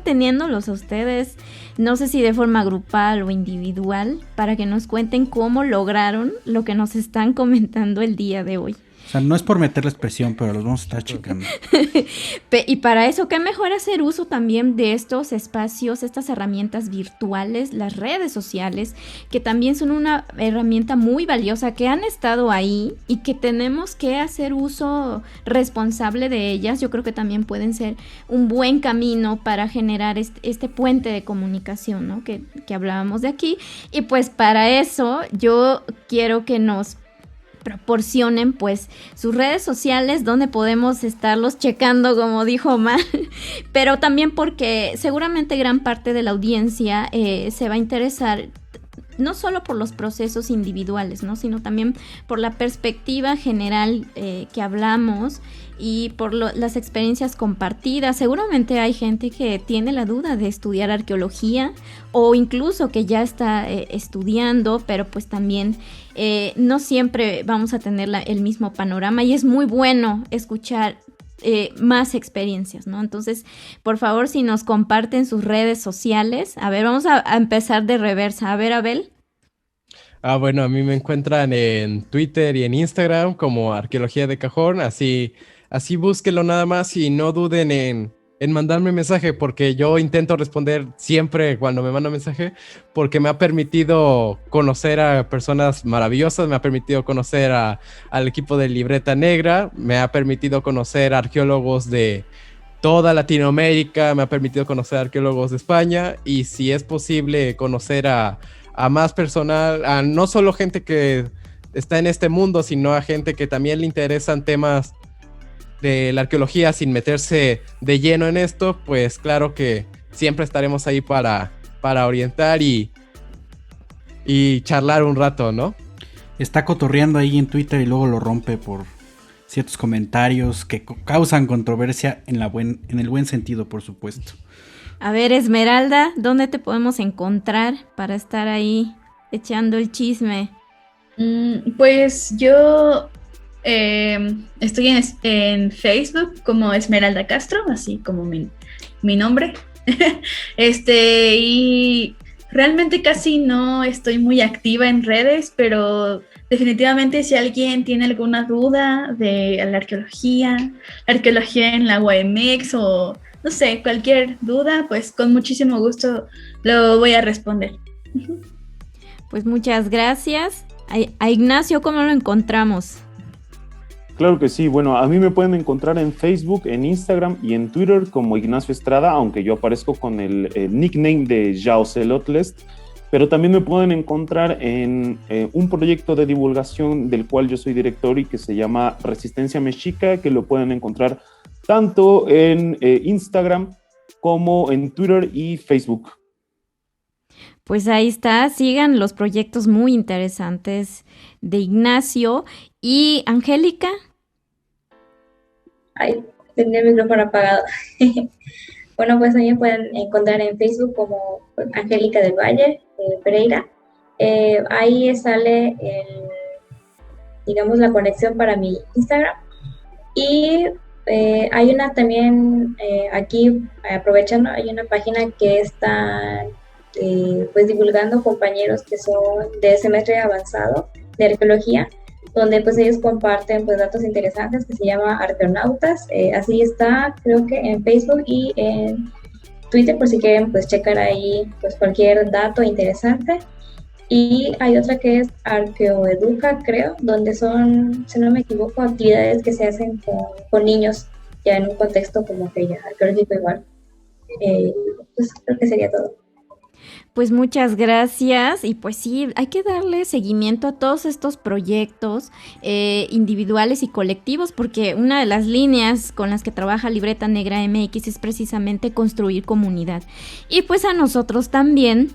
teniéndolos a ustedes, no sé si de forma grupal o individual, para que nos cuenten cómo lograron lo que nos están comentando el día de hoy.
O sea, no es por meterles presión, pero los vamos a estar checando.
Y para eso, qué mejor hacer uso también de estos espacios, estas herramientas virtuales, las redes sociales, que también son una herramienta muy valiosa, que han estado ahí y que tenemos que hacer uso responsable de ellas. Yo creo que también pueden ser un buen camino para generar este puente de comunicación, ¿no? que hablábamos de aquí. Y pues para eso yo quiero que nos proporcionen pues sus redes sociales donde podemos estarlos checando, como dijo Omar, pero también porque seguramente gran parte de la audiencia se va a interesar no solo por los procesos individuales, ¿no? Sino también por la perspectiva general que hablamos y por las experiencias compartidas. Seguramente hay gente que tiene la duda de estudiar arqueología o incluso que ya está estudiando, pero pues también no siempre vamos a tener el mismo panorama, y es muy bueno escuchar más experiencias, ¿no? Entonces, por favor, si nos comparten sus redes sociales. A ver, vamos a empezar de reversa. A ver, Abel.
Bueno, a mí me encuentran en Twitter y en Instagram como Arqueología de Cajón, así búsquenlo nada más y no duden en mandarme mensaje, porque yo intento responder siempre cuando me mandan mensaje, porque me ha permitido conocer a personas maravillosas, me ha permitido conocer al equipo de Libreta Negra, me ha permitido conocer arqueólogos de toda Latinoamérica, me ha permitido conocer arqueólogos de España, y si es posible conocer a más personal, a no solo gente que está en este mundo, sino a gente que también le interesan temas de la arqueología sin meterse de lleno en esto, pues claro que siempre estaremos ahí para orientar y charlar un rato, ¿no?
Está cotorreando ahí en Twitter y luego lo rompe por ciertos comentarios que causan controversia en el buen sentido, por supuesto.
A ver, Esmeralda, ¿dónde te podemos encontrar para estar ahí echando el chisme?
Pues yo estoy en Facebook como Esmeralda Castro, así como mi nombre. Y realmente casi no estoy muy activa en redes, pero definitivamente si alguien tiene alguna duda de la arqueología en la UAMX o no sé, cualquier duda, pues con muchísimo gusto lo voy a responder.
Pues muchas gracias. A Ignacio, ¿cómo lo encontramos?
Claro que sí, bueno, a mí me pueden encontrar en Facebook, en Instagram y en Twitter como Ignacio Estrada, aunque yo aparezco con el nickname de Jaocelotlest, pero también me pueden encontrar en un proyecto de divulgación del cual yo soy director y que se llama Resistencia Mexica, que lo pueden encontrar tanto en Instagram como en Twitter y Facebook.
Pues ahí está, sigan los proyectos muy interesantes de Ignacio. ¿Y Angélica?
Ay, tenía el micrófono apagado. Bueno, pues también pueden encontrar en Facebook como Angélica del Valle Pereira. Ahí sale digamos, la conexión para mi Instagram. Y hay una también, aquí aprovechando, hay una página que está pues divulgando compañeros que son de semestre avanzado de arqueología, donde pues ellos comparten pues datos interesantes, que se llama Arqueonautas. Así está, creo que en Facebook y en Twitter, por si quieren pues checar ahí pues cualquier dato interesante. Y hay otra que es Arqueoeduca, creo, donde son, si no me equivoco, actividades que se hacen con niños, ya en un contexto como que ya arqueológico igual. Pues creo que sería todo.
Pues muchas gracias y pues sí, hay que darle seguimiento a todos estos proyectos individuales y colectivos porque una de las líneas con las que trabaja Libreta Negra MX es precisamente construir comunidad. Y pues a nosotros también.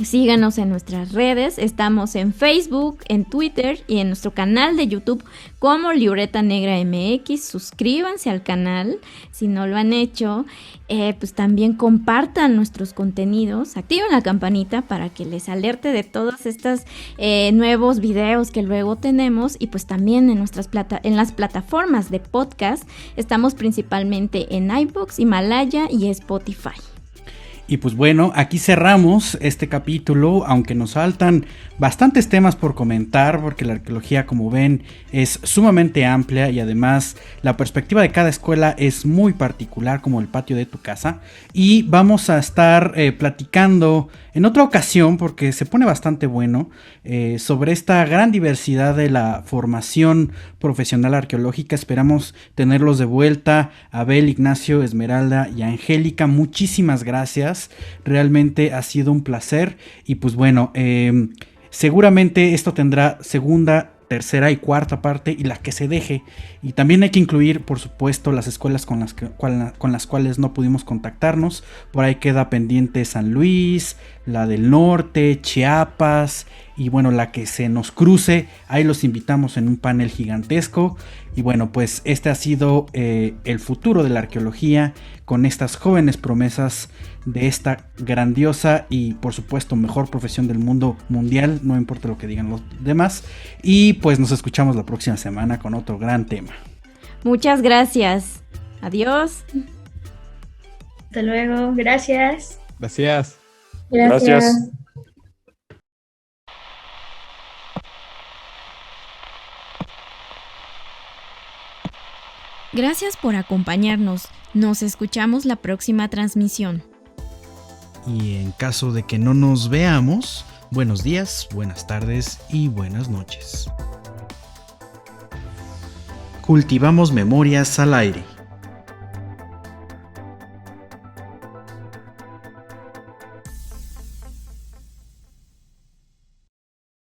Síganos en nuestras redes, estamos en Facebook, en Twitter y en nuestro canal de YouTube como Libreta Negra MX. Suscríbanse al canal si no lo han hecho, pues también compartan nuestros contenidos, activen la campanita para que les alerte de todos estos nuevos videos que luego tenemos y pues también en las plataformas de podcast estamos principalmente en iVoox, Himalaya y Spotify.
Y pues bueno, aquí cerramos este capítulo, aunque nos faltan bastantes temas por comentar, porque la arqueología, como ven, es sumamente amplia y además la perspectiva de cada escuela es muy particular, como el patio de tu casa. Y vamos a estar platicando en otra ocasión, porque se pone bastante bueno, sobre esta gran diversidad de la formación profesional arqueológica. Esperamos tenerlos de vuelta, Abel, Ignacio, Esmeralda y Angélica. Muchísimas gracias, realmente ha sido un placer. Y pues bueno, seguramente esto tendrá segunda, tercera y cuarta parte y la que se deje. Y también hay que incluir, por supuesto, las escuelas con las cuales no pudimos contactarnos. Por ahí queda pendiente San Luis, la del norte, Chiapas y bueno, la que se nos cruce. Ahí los invitamos en un panel gigantesco. Y bueno, pues este ha sido el futuro de la arqueología con estas jóvenes promesas de esta grandiosa y por supuesto mejor profesión del mundo mundial, no importa lo que digan los demás. Y pues nos escuchamos la próxima semana con otro gran tema.
Muchas gracias. Adiós.
Hasta luego. Gracias.
Gracias.
Gracias.
Gracias por acompañarnos. Nos escuchamos la próxima transmisión.
Y en caso de que no nos veamos, buenos días, buenas tardes y buenas noches. Cultivamos memorias al aire.